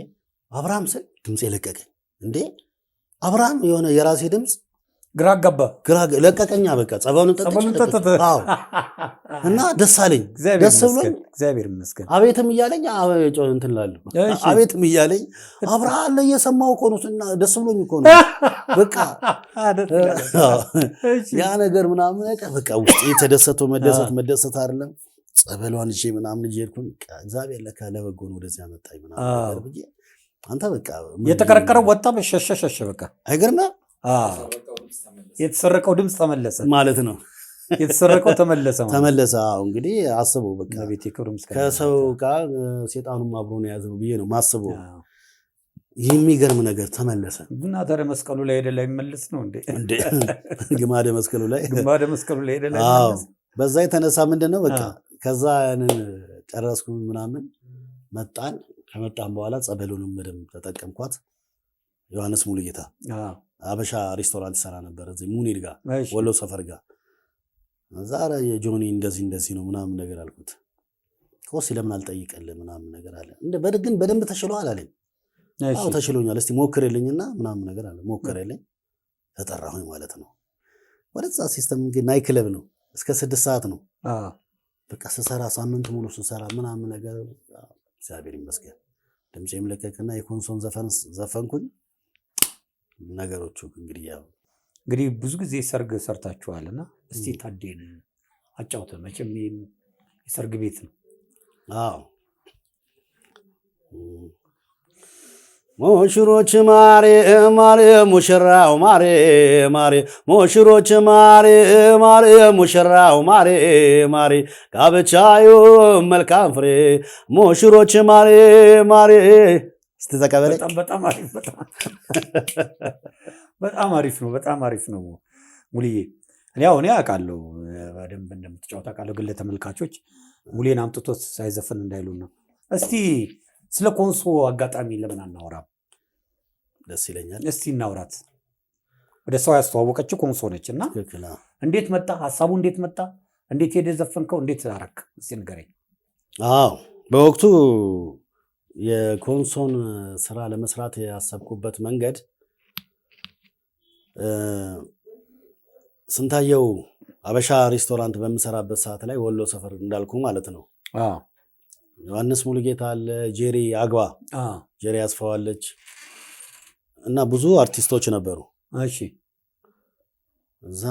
አብርሃም ስል ድምፅ ለቀቀኝ። እንዴ አብርሃም የሆነ የራሴ ድምፅ ግራ ገባ ለቀቀኛ። በቃ ጸበሉን ጠጥቼ እና ደስ አለኝ። ደስ ብሎኝ እግዚአብሔር ይመስገን አቤትም እያለኝ እንትን እላለሁ። አቤትም እያለኝ አብርሃም ላይ እየሰማሁ እኮ ነው እና ደስ ብሎኝ እኮ ነው በቃ ያ ነገር ምናምን በቃ ውስጥ የተደሰተው መደሰት አይደለም። ጸበሏን ይዤ ምናምን ሄድኩኝ። እግዚአብሔር ለካ ለበጎ ነው ወደዚህ ያመጣኝ ምናምን ነገር ብዬ አንተ በቃ የተከረከረው ወጣ በሸሸ በቃ አይገርምም? የተሰረቀው ድምፅ ተመለሰ ማለት ነው። የተሰረቀው ተመለሰ። እንግዲህ አስበው በቃ ከሰው ጋር ሴጣኑም አብሮ ነው የያዘው ብዬ ነው ማስበው። የሚገርም ነገር ተመለሰ። እና ታዲያ መስቀሉ ላይ ሄደ ላይ መለስ ነው እንዴ? ግማደ መስቀሉ ላይ ሄደ ላይ መለስ። በዛ የተነሳ ምንድነው በቃ ከዛ ጨረስኩ ምናምን መጣን። ከመጣን በኋላ ጸበሉንም በደንብ ተጠቀምኳት። ዮሐንስ ሙሉጌታ አበሻ ሬስቶራንት ይሰራ ነበር እዚህ ሙኒር ጋር ወሎ ሰፈር ጋር። ዛሬ የጆኒ እንደዚህ ነው ምናምን ነገር አልኩት። ኮስ ለምን አልጠይቀልህ ምናምን ነገር አለ። ግን በደንብ ተሽሏል አለኝ። አዎ ተሽሎኛል፣ እስቲ ሞክርልኝና ምናምን ነገር አለ። ሞክርልኝ ተጠራሁኝ ማለት ነው። ወደዛ ሲስተም እንግዲህ ናይ ክለብ ነው እስከ 6 ሰዓት ነው በቃ ስሰራ ሳምንት ሙሉ ስሰራ ምናምን ነገር እግዚአብሔር ይመስገን ድምጼም ለቀቀና የኮንሶን ዘፈንኩኝ ነገሮቹ እንግዲህ ብዙ ጊዜ ሰርግ ሰርታችኋልና እስቲ ታዴን አጫውተን መቼም የሰርግ ቤት ነው አዎ ሙሽሮች ማሬ ማሬ ሙሽራው ማሬ ማሬ ሙሽሮች ማሬ ማሬ ሙሽራው ማሬ ማሬ ጋብቻዩ መልካም ፍሬ ሙሽሮች ማሬ ማሬ እስቲ ተቀበለኝ በጣም አሪፍ ነው ሙሉዬ እኔ አውቃለሁ በደንብ እንደምትጫወት አውቃለሁ ግን ለተመልካቾች ሙሉዬን አምጥቶት ሳይዘፈን እንዳይሉ ነው እስቲ ስለ ኮንሶ አጋጣሚ ለምን አናወራም ደስ ይለኛል እስቲ እናውራት ወደ ሰው ያስተዋወቀችው ኮንሶ ነች እና እንዴት መጣ ሐሳቡ እንዴት መጣ እንዴት ሄደ ዘፈንከው እንዴት አረክ እስቲ ንገረኝ አዎ በወቅቱ የኮንሶን ስራ ለመስራት ያሰብኩበት መንገድ ስንታየው አበሻ ሬስቶራንት በምሰራበት ሰዓት ላይ ወሎ ሰፈር እንዳልኩ ማለት ነው ዮሐንስ ሙሉጌታ አለ ጄሪ አግባ ጄሪ ያስፋዋለች እና ብዙ አርቲስቶች ነበሩ እሺ እዛ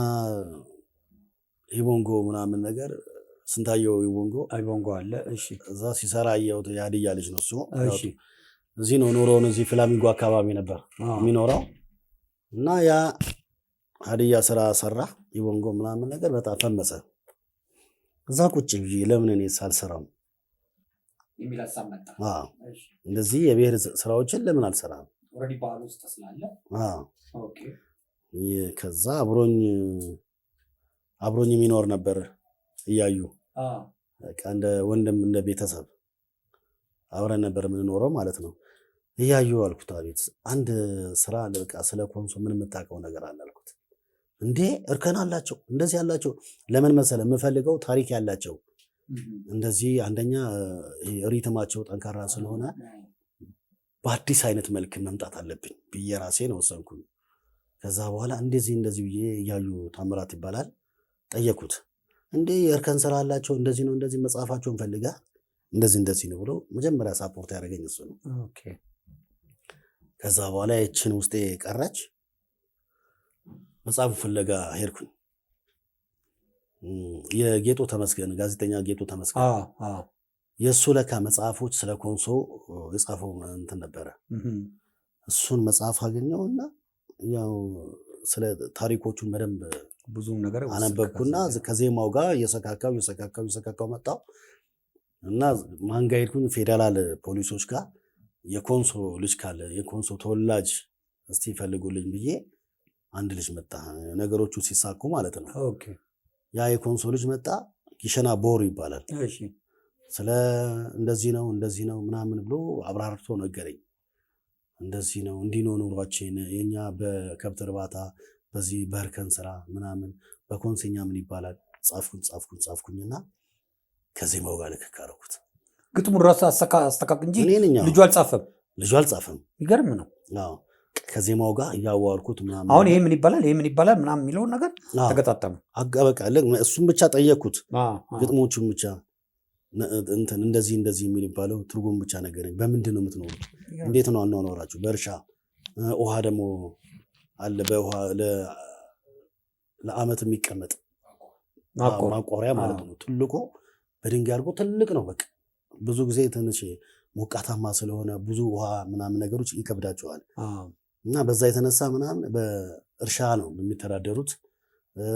ኢቦንጎ ምናምን ነገር ስንታየው ኢቦንጎ አለ እሺ እዛ ሲሰራ ያየሁት ያድያ ልጅ ነው እሱ እሺ እዚህ ነው ኖሮውን እዚህ ፍላሚንጎ አካባቢ ነበር የሚኖረው እና ያ ሀዲያ ስራ ሰራ ኢቦንጎ ምናምን ነገር በጣም ፈመሰ እዛ ቁጭ ብዬ ለምን እኔ ሳልሰራም የሚላሳመጣ እንደዚህ የብሔር ስራዎችን ለምን አልሰራም ኦሬዲ ባል ውስጥ ተስላለ ኦኬ ከዛ አብሮኝ የሚኖር ነበር እያዩ በቃ እንደ ወንድም እንደ ቤተሰብ አብረን ነበር የምንኖረው ማለት ነው እያዩ አልኩት አቤት አንድ ስራ በቃ ስለ ኮንሶ ምን የምታውቀው ነገር አለ አልኩት እንዴ እርከን አላቸው እንደዚህ ያላቸው ለምን መሰለ የምፈልገው ታሪክ ያላቸው እንደዚህ አንደኛ ሪትማቸው ጠንካራ ስለሆነ በአዲስ አይነት መልክ መምጣት አለብኝ ብዬ ራሴን ወሰንኩኝ ከዛ በኋላ እንደዚህ ብዬ እያዩ ታምራት ይባላል ጠየቁት እንዴ የእርከን ስራ አላቸው እንደዚህ ነው እንደዚህ መጽሐፋቸውን ፈልጋ እንደዚህ ነው ብሎ መጀመሪያ ሳፖርት ያደረገኝ እሱ ነው ኦኬ ከዛ በኋላ እቺን ውስጤ ቀረች መጽሐፉ ፍለጋ ሄድኩኝ የጌጦ ተመስገን ጋዜጠኛ ጌጦ ተመስገን የሱ ለካ መጽሐፎች ስለ ኮንሶ የጻፈው እንትን ነበረ እሱን መጽሐፍ አገኘውና ያው ስለ ታሪኮቹን በደንብ ብዙ ነገር አነበብኩና ከዜማው ጋር የሰካካው መጣው እና ማንጋ ሄድኩኝ ፌደራል ፖሊሶች ጋር የኮንሶ ልጅ ካለ የኮንሶ ተወላጅ እስቲ ፈልጉልኝ ብዬ አንድ ልጅ መጣ ነገሮቹ ሲሳኩ ማለት ነው ኦኬ ያ የኮንሶ ልጅ መጣ ኪሸና ቦር ይባላል እሺ ስለ እንደዚህ ነው ምናምን ብሎ አብራርቶ ነገረኝ እንደዚህ ነው እንዲኖ ኑሯችን የኛ በከብት እርባታ በዚህ በእርከን ስራ ምናምን በኮንሶኛ ምን ይባላል ጻፍኩኝና ከዜማው ጋር ልከካረኩት ግጥሙን ራሱ አስተካክ እንጂ ልጁ አልጻፈም ይገርም ነው አዎ ከዜማው ጋር ያዋርኩት ምናምን አሁን ይሄ ምን ይባላል ምናምን የሚለው ነገር ተገጣጣሙ በቃ እሱም ብቻ ጠየቅኩት ግጥሞቹን ብቻ እንትን እንደዚህ የሚል ይባለው ትርጉም ብቻ ነገረኝ በምንድነው የምትኖሩት እንዴት ነው አኗኗራችሁ በእርሻ ውሃ ደግሞ አለ በውሃ ለአመት የሚቀመጥ ማቆሪያ ማለት ነው ትልቁ በድንጋይ አድርጎ ትልቅ ነው በቃ ብዙ ጊዜ ትንሽ ሞቃታማ ስለሆነ ብዙ ውሃ ምናምን ነገሮች ይከብዳቸዋል እና በዛ የተነሳ ምናምን በእርሻ ነው የሚተዳደሩት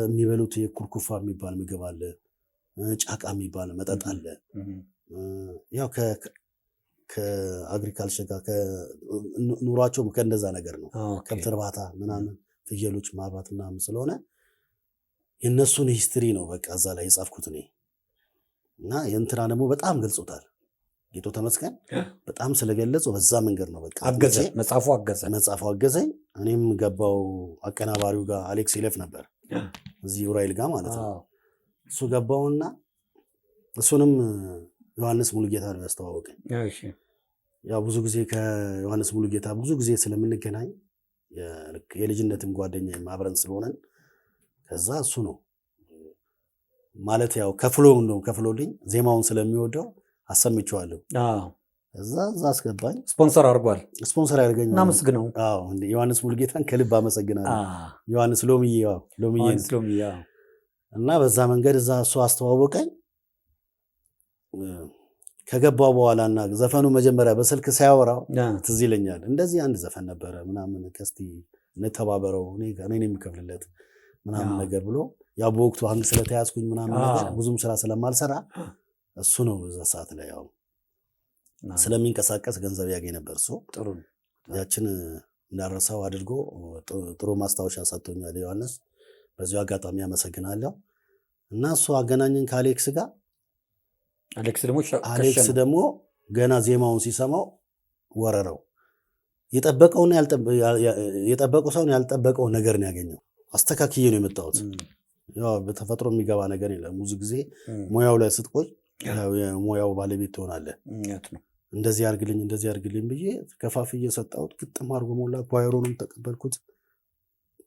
የሚበሉት የኩርኩፋ የሚባል ምግብ አለ ጫቃ የሚባል መጠጥ አለ ያው ከአግሪካልቸር ጋር ኑሯቸው ከእንደዛ ነገር ነው ከብት እርባታ ምናምን ፍየሎች ማርባት ምናምን ስለሆነ የነሱን ሂስትሪ ነው በቃ እዛ ላይ የጻፍኩት እኔ እና የእንትና ደግሞ በጣም ገልጾታል ጌቶ ተመስገን በጣም ስለገለጸው በዛ መንገድ ነው በቃ መጽሐፉ አገዘኝ እኔም ገባው አቀናባሪው ጋር አሌክስ ይለፍ ነበር እዚህ ኡራኤል ጋር ማለት ነው እሱ ገባውና እሱንም ዮሐንስ ሙሉጌታ ነው ያስተዋወቀኝ እሺ ያው ብዙ ጊዜ ከዮሐንስ ሙሉጌታ ብዙ ጊዜ ስለምንገናኝ የልጅነትም ጓደኛዬ አብረን ስለሆነን ከዛ እሱ ነው ማለት ያው ከፍሎልኝ ዜማውን ስለሚወደው አሰምቼዋለሁ። እዛ አስገባኝ። ስፖንሰር አድርጓል። ስፖንሰር ያደርገኝ እናመስግነው። ዮሐንስ ሙልጌታን ከልብ አመሰግናለሁ። ዮሐንስ ሎሚዬ እና በዛ መንገድ እዛ እሱ አስተዋወቀኝ። ከገባው በኋላ እና ዘፈኑ መጀመሪያ በስልክ ሳያወራው ትዝ ይለኛል። እንደዚህ አንድ ዘፈን ነበረ ምናምን ከስቲ እንተባበረው እኔ የሚከፍልለት ምናምን ነገር ብሎ ያው በወቅቱ አንድ ስለተያዝኩኝ ምናምን ነገር ብዙም ስራ ስለማልሰራ እሱ ነው በዛ ሰዓት ላይ ያው ስለሚንቀሳቀስ ገንዘብ ያገኝ ነበር። እሱ ጥሩ ያችን እንዳረሳው አድርጎ ጥሩ ማስታወሻ ሰጥቶኛል ዮሐንስ። በዚሁ አጋጣሚ አመሰግናለሁ። እና እሱ አገናኘን ከአሌክስ ጋር። አሌክስ ደግሞ ገና ዜማውን ሲሰማው ወረረው። የጠበቀው ሰውን ያልጠበቀው ነገር ነው ያገኘው። አስተካክዬ ነው የመጣሁት። ያው በተፈጥሮ የሚገባ ነገር የለም። ብዙ ጊዜ ሙያው ላይ ስትቆይ የሙያው ባለቤት ትሆናለህ። እንደዚህ አድርግልኝ ብዬ ከፋፍዬ ሰጣሁት። ግጥም አድርጎ ሞላ። ኳየሩንም ተቀበልኩት።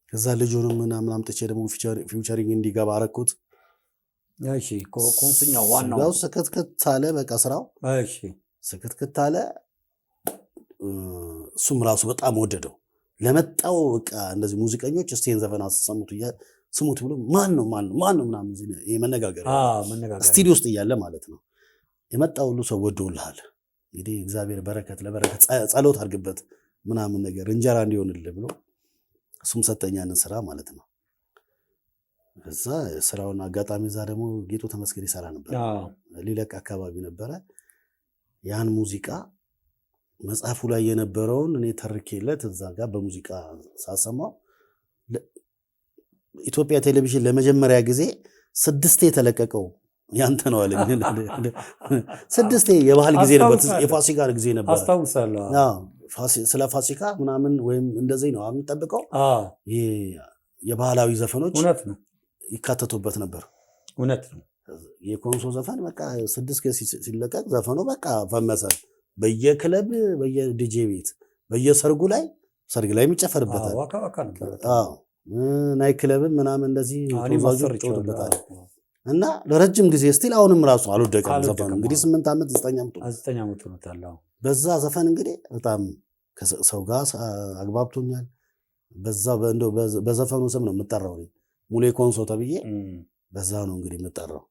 ከዛ ልጁንም ምናምን አምጥቼ ደግሞ ፊውቸሪንግ እንዲገባ አረኩት። እሺ ኮንስኛው ዋናው ስክትክት አለ። በቃ ስራው ስክትክት አለ። እሱም ራሱ በጣም ወደደው። ለመጣው በቃ እንደዚህ ሙዚቀኞች እስቴን ዘፈን ስሙት ብሎ ማን ነው ምናምን ይሄ መነጋገር ስቱዲዮ ውስጥ እያለ ማለት ነው። የመጣው ሁሉ ሰው ወዶልሃል። እንግዲህ እግዚአብሔር ለበረከት ጸሎት አድርግበት ምናምን ነገር እንጀራ እንዲሆንልህ ብሎ እሱም ሰጠኛንን ስራ ማለት ነው። እዛ ስራውን አጋጣሚ እዛ ደግሞ ጌጡ ተመስገን ይሰራ ነበር። ሊለቅ አካባቢ ነበረ። ያን ሙዚቃ መጽሐፉ ላይ የነበረውን እኔ ተርኬለት እዛ ጋር በሙዚቃ ሳሰማው ኢትዮጵያ ቴሌቪዥን ለመጀመሪያ ጊዜ 6 የተለቀቀው ያንተ ነው አለ። 6 የባህል ጊዜ ነበር፣ የፋሲካ ጊዜ ነበር። አስታውሳለሁ። ስለ ፋሲካ ምናምን ወይም እንደዚህ ነው የምንጠብቀው። የባህላዊ ዘፈኖች ይካተቱበት ነበር። እውነት ነው። የኮንሶ ዘፈን በቃ 6 ሲለቀቅ ዘፈኑ በቃ ፈመሰ። በየክለብ በየዲጄ ቤት በየሰርጉ ላይ ሰርግ ላይ የሚጨፈርበታል። ናይ ክለብም ምናምን እንደዚህ ተወዛጆች ይጫወቱበታል። እና ለረጅም ጊዜ ስቲል አሁንም ራሱ አልወደቀም ዘፈኑ። እንግዲህ 8 ዓመት 9 ዓመት ነው። በዛ ዘፈን እንግዲህ በጣም ከሰው ጋር አግባብቶኛል። በዘፈኑ ስም ነው የምጠራው። ሙሌ ኮንሶ ተብዬ በዛ ነው እንግዲህ የምጠራው።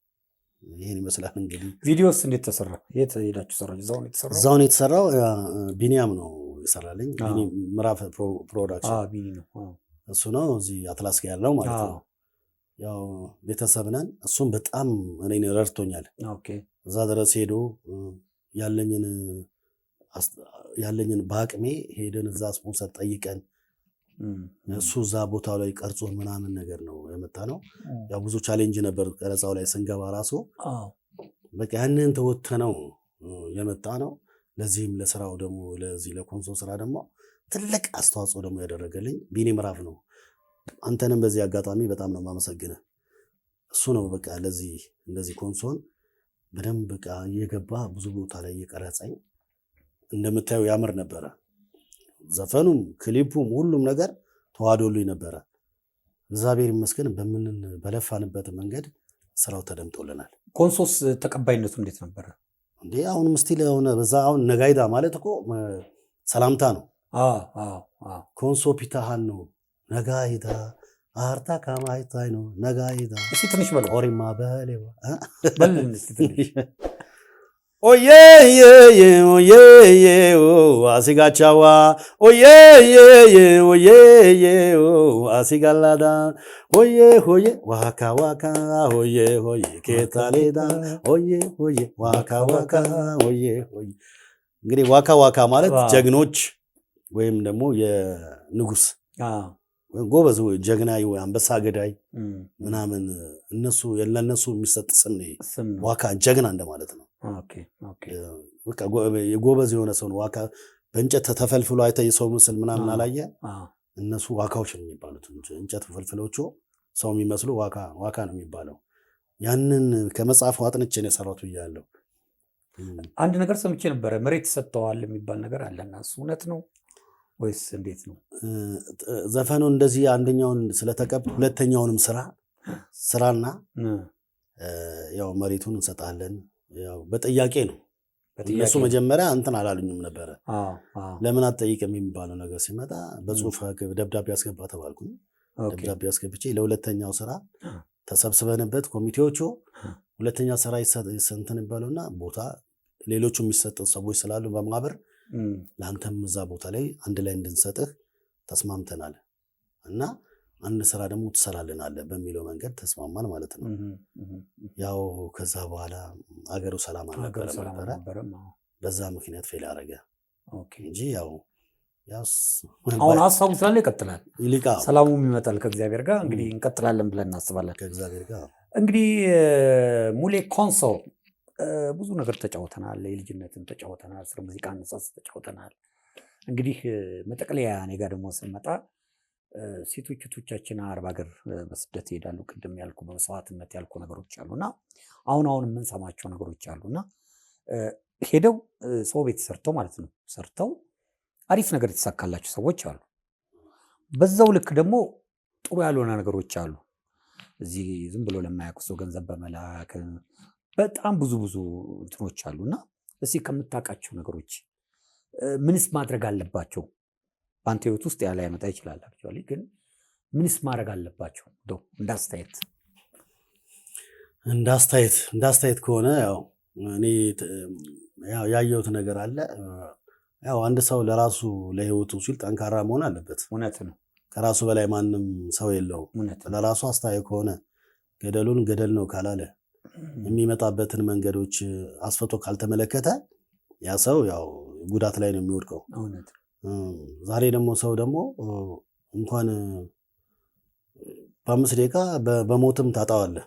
ይሄን ይመስላል እንግዲህ። ቪዲዮስ እንዴት ተሰራ? የት ሄዳችሁ ሰራችሁ? እዛው ነው የተሰራው። ቢኒያም ነው የሰራልኝ። ምዕራፍ ፕሮዳክሽን ቢኒ ነው እሱ ነው እዚህ አትላስ ያለው ማለት ነው። ያው ቤተሰብ ነን። እሱም በጣም እኔን ረድቶኛል። እዛ ድረስ ሄዶ ያለኝን በአቅሜ ሄደን እዛ ስፖንሰር ጠይቀን እሱ እዛ ቦታው ላይ ቀርጾ ምናምን ነገር ነው የመጣ ነው። ያው ብዙ ቻሌንጅ ነበር ቀረጻው ላይ ስንገባ ራሱ በቃ ያንን ተወተነው የመጣ ነው። ለዚህም ለስራው ደግሞ ለዚህ ለኮንሶ ስራ ደግሞ ትልቅ አስተዋጽኦ ደግሞ ያደረገልኝ ቢኒ ምዕራፍ ነው። አንተንም በዚህ አጋጣሚ በጣም ነው የማመሰግነው። እሱ ነው በቃ እንደዚህ ኮንሶን በደንብ በቃ እየገባ ብዙ ቦታ ላይ እየቀረጸኝ። እንደምታየው ያምር ነበረ። ዘፈኑም ክሊፑም ሁሉም ነገር ተዋዶልኝ ነበረ። እግዚአብሔር ይመስገን በለፋንበት መንገድ ስራው ተደምጦልናል። ኮንሶስ ተቀባይነቱ እንዴት ነበረ? እንዴ አሁንም ስቲል የሆነ በዛ አሁን ነጋይዳ ማለት እኮ ሰላምታ ነው። ኮንሶ ፒታሃን ነው ነጋይዳ አርታ ካማይታይ ነው ነጋይዳ። እስቲ ትንሽ በል ኦሪማ በሌዋ በል እስቲ ትንሽ ኦዬ አሲጋቻዋ ኦዬ አሲጋላዳ ኦዬ ዋካ ዋካ ኦዬ ኬታሌዳ ኦዬ ዋካ ዋካ ኦዬ። እንግዲህ ዋካ ዋካ ማለት ጀግኖች ወይም ደግሞ የንጉስ ጎበዝ ጀግና አንበሳ ገዳይ ምናምን ለነሱ የሚሰጥ ስም ዋካ ጀግና እንደማለት ነው። የጎበዝ የሆነ ሰው ነው ዋካ። በእንጨት ተፈልፍሎ አይተህ የሰው ምስል ምናምን አላየ። እነሱ ዋካዎች ነው የሚባሉት። እንጨት ፈልፍሎቹ ሰው የሚመስሉ ዋካ ነው የሚባለው። ያንን ከመጽሐፉ አጥንቼ ነው የሰራሁት ብያለሁ። አንድ ነገር ሰምቼ ነበረ፣ መሬት ሰጥተዋል የሚባል ነገር አለና እሱ እውነት ነው ወይስ እንዴት ነው? ዘፈኑ እንደዚህ አንደኛውን ስለተቀብ ሁለተኛውንም ስራ ስራና ያው መሬቱን እንሰጣለን። ያው በጥያቄ ነው። እነሱ መጀመሪያ እንትን አላሉኝም ነበረ። ለምን አትጠይቅም የሚባለው ነገር ሲመጣ በጽሁፍ ደብዳቤ አስገባ ተባልኩኝ። ደብዳቤ አስገብቼ ለሁለተኛው ስራ ተሰብስበንበት ኮሚቴዎቹ ሁለተኛ ስራ እንትን ይባሉና ቦታ ሌሎቹ የሚሰጥ ሰዎች ስላሉ በማህበር ለአንተም እዛ ቦታ ላይ አንድ ላይ እንድንሰጥህ ተስማምተናል እና አንድ ስራ ደግሞ ትሰራልናለ በሚለው መንገድ ተስማማን ማለት ነው። ያው ከዛ በኋላ አገሩ ሰላም አልነበረም። በዛ ምክንያት ፌል አደረገ እንጂ ያው አሁን ሀሳቡ ስላለ ይቀጥላል። ሰላሙም ይመጣል ከእግዚአብሔር ጋር። እንግዲህ እንቀጥላለን ብለን እናስባለን ከእግዚአብሔር ጋር። እንግዲህ ሙሌ ኮንሶ ብዙ ነገር ተጫውተናል። የልጅነትን ተጫውተናል። ስለ ሙዚቃ አነሳስ ተጫውተናል። እንግዲህ መጠቅለያ እኔ ጋር ደግሞ ስንመጣ ሴቶች እህቶቻችን አረብ ሀገር በስደት ይሄዳሉ። ቅድም ያልኩ በመስዋዕትነት ያልኩ ነገሮች አሉና አሁን የምንሰማቸው ነገሮች አሉና ሄደው ሰው ቤት ሰርተው ማለት ነው ሰርተው አሪፍ ነገር የተሳካላቸው ሰዎች አሉ። በዛው ልክ ደግሞ ጥሩ ያልሆነ ነገሮች አሉ። እዚህ ዝም ብሎ ለማያውቁ ሰው ገንዘብ በመላክ በጣም ብዙ እንትኖች አሉና እስኪ ከምታውቃቸው ነገሮች ምንስ ማድረግ አለባቸው? በአንተ ህይወት ውስጥ ያለ ያመጣ ይችላል አክቹዋሊ፣ ግን ምንስ ማድረግ አለባቸው? እንዳስተያየት ከሆነ ያው እኔ ያየሁት ነገር አለ። ያው አንድ ሰው ለራሱ ለህይወቱ ሲል ጠንካራ መሆን አለበት። እውነት ነው። ከራሱ በላይ ማንም ሰው የለውም። ለራሱ አስተያየት ከሆነ ገደሉን ገደል ነው ካላለ የሚመጣበትን መንገዶች አስፈቶ ካልተመለከተ ያ ሰው ያው ጉዳት ላይ ነው የሚወድቀው። ዛሬ ደግሞ ሰው ደግሞ እንኳን በ5 ደቂቃ በሞትም ታጣዋለህ።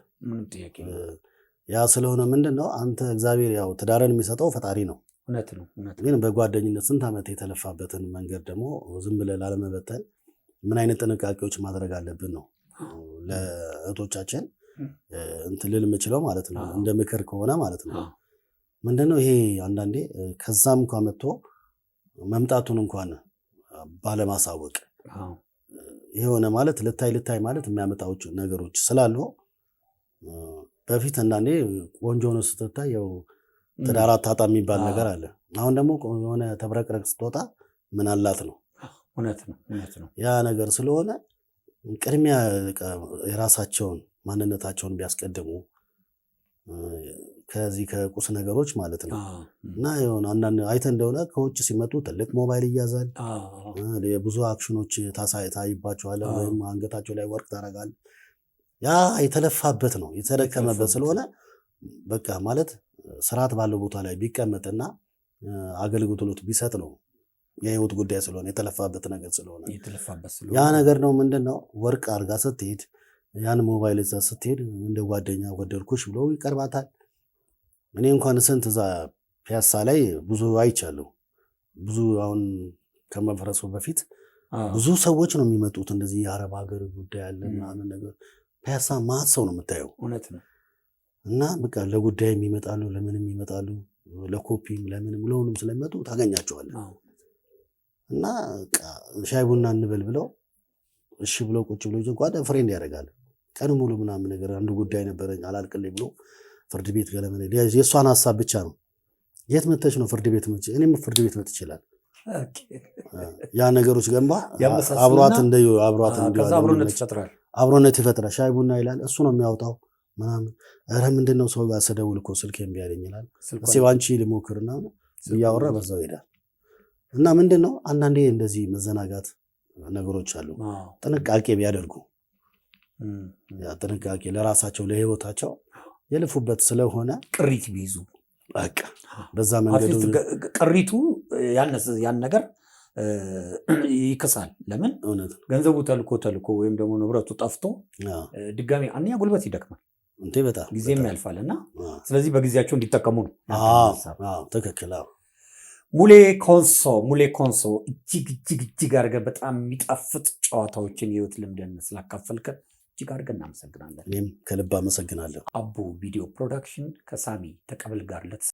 ያ ስለሆነ ምንድነው አንተ እግዚአብሔር ያው ትዳርን የሚሰጠው ፈጣሪ ነው። ግን በጓደኝነት ስንት ዓመት የተለፋበትን መንገድ ደግሞ ዝም ብለህ ላለመበተን ምን አይነት ጥንቃቄዎች ማድረግ አለብን ነው ለእህቶቻችን እንትን ልል የምችለው ማለት ነው። እንደ ምክር ከሆነ ማለት ነው ምንድነው ይሄ አንዳንዴ ከዛም እንኳን መጥቶ መምጣቱን እንኳን ባለማሳወቅ የሆነ ማለት ልታይ ማለት የሚያመጣው ነገሮች ስላሉ በፊት አንዳንዴ ቆንጆ ነው ስትታይ ያው ትዳር አታጣ የሚባል ነገር አለ። አሁን ደግሞ የሆነ ተብረቅረቅ ስትወጣ ምን አላት ነው። እውነት ነው። ያ ነገር ስለሆነ ቅድሚያ የራሳቸውን ማንነታቸውን ቢያስቀድሙ ከዚህ ከቁስ ነገሮች ማለት ነው። እና የሆነ አንዳንድ አይተህ እንደሆነ ከውጭ ሲመጡ ትልቅ ሞባይል ይያዛል። ብዙ አክሽኖች ታይባቸዋል። ወይም አንገታቸው ላይ ወርቅ ታደርጋል። ያ የተለፋበት ነው የተደከመበት ስለሆነ በቃ ማለት ስርዓት ባለው ቦታ ላይ ቢቀመጥና አገልግሎት ቢሰጥ ነው። የህይወት ጉዳይ ስለሆነ የተለፋበት ነገር ስለሆነ ያ ነገር ነው። ምንድነው ወርቅ አርጋ ስትሄድ ያን ሞባይል እዛ ስትሄድ እንደ ጓደኛ ወደድኩሽ ብሎ ይቀርባታል። እኔ እንኳን ስንት እዛ ፒያሳ ላይ ብዙ አይቻለሁ። ብዙ አሁን ከመፍረሱ በፊት ብዙ ሰዎች ነው የሚመጡት። እንደዚህ የአረብ ሀገር ጉዳይ ያለ ምናምን ነገር ፒያሳ ማት ሰው ነው የምታየው። እውነት ነው። እና በቃ ለጉዳይም ይመጣሉ፣ ለምንም ይመጣሉ፣ ለኮፒም ለምንም ለሆኑም ስለሚመጡ ታገኛቸዋለህ። እና ሻይ ቡና እንበል ብለው እሺ ብለው ቁጭ ብለው ጓደ ፍሬንድ ያደርጋል። ቀን ሙሉ ምናምን ነገር አንዱ ጉዳይ ነበረኝ አላልቅልኝ ብሎ ፍርድ ቤት ገለመነ። የእሷን ሀሳብ ብቻ ነው። የት መተች ነው ፍርድ ቤት መች እኔም ፍርድ ቤት መጥ ይችላል። ያ ነገሮች ገንባ አብሯት አብሮነት ይፈጥራል። ሻይ ቡና ይላል እሱ ነው የሚያወጣው ምናምን። ኧረ ምንድነው ሰው ጋር ስደውል እኮ ስልክ እምቢ አለኝ ይላል። እስኪ ባንቺ ልሞክርና እያወራ በዛው ይሄዳል። እና ምንድነው አንዳንዴ እንደዚህ መዘናጋት ነገሮች አሉ። ጥንቃቄ ቢያደርጉ ጥንቃቄ ለራሳቸው ለህይወታቸው የልፉበት ስለሆነ ቅሪት ቢይዙ በቃ በዛ መንገዱ ቅሪቱ ያን ነገር ይከሳል። ለምን ገንዘቡ ተልኮ ወይም ደግሞ ንብረቱ ጠፍቶ ድጋሚ አንኛ ጉልበት ይደክማል እንዴ በጣም ጊዜም ያልፋልና ስለዚህ በጊዜያቸው እንዲጠቀሙ ነው። ትክክል። ሙሌ ኮንሶ እጅግ አድርገህ በጣም የሚጣፍጥ ጨዋታዎችን የህይወት ልምድን ስላካፈልከን እጅግ አድርገን እናመሰግናለን። እኔም ከልብ አመሰግናለሁ። አቡ ቪዲዮ ፕሮዳክሽን ከሳሚ ተቀበል ጋር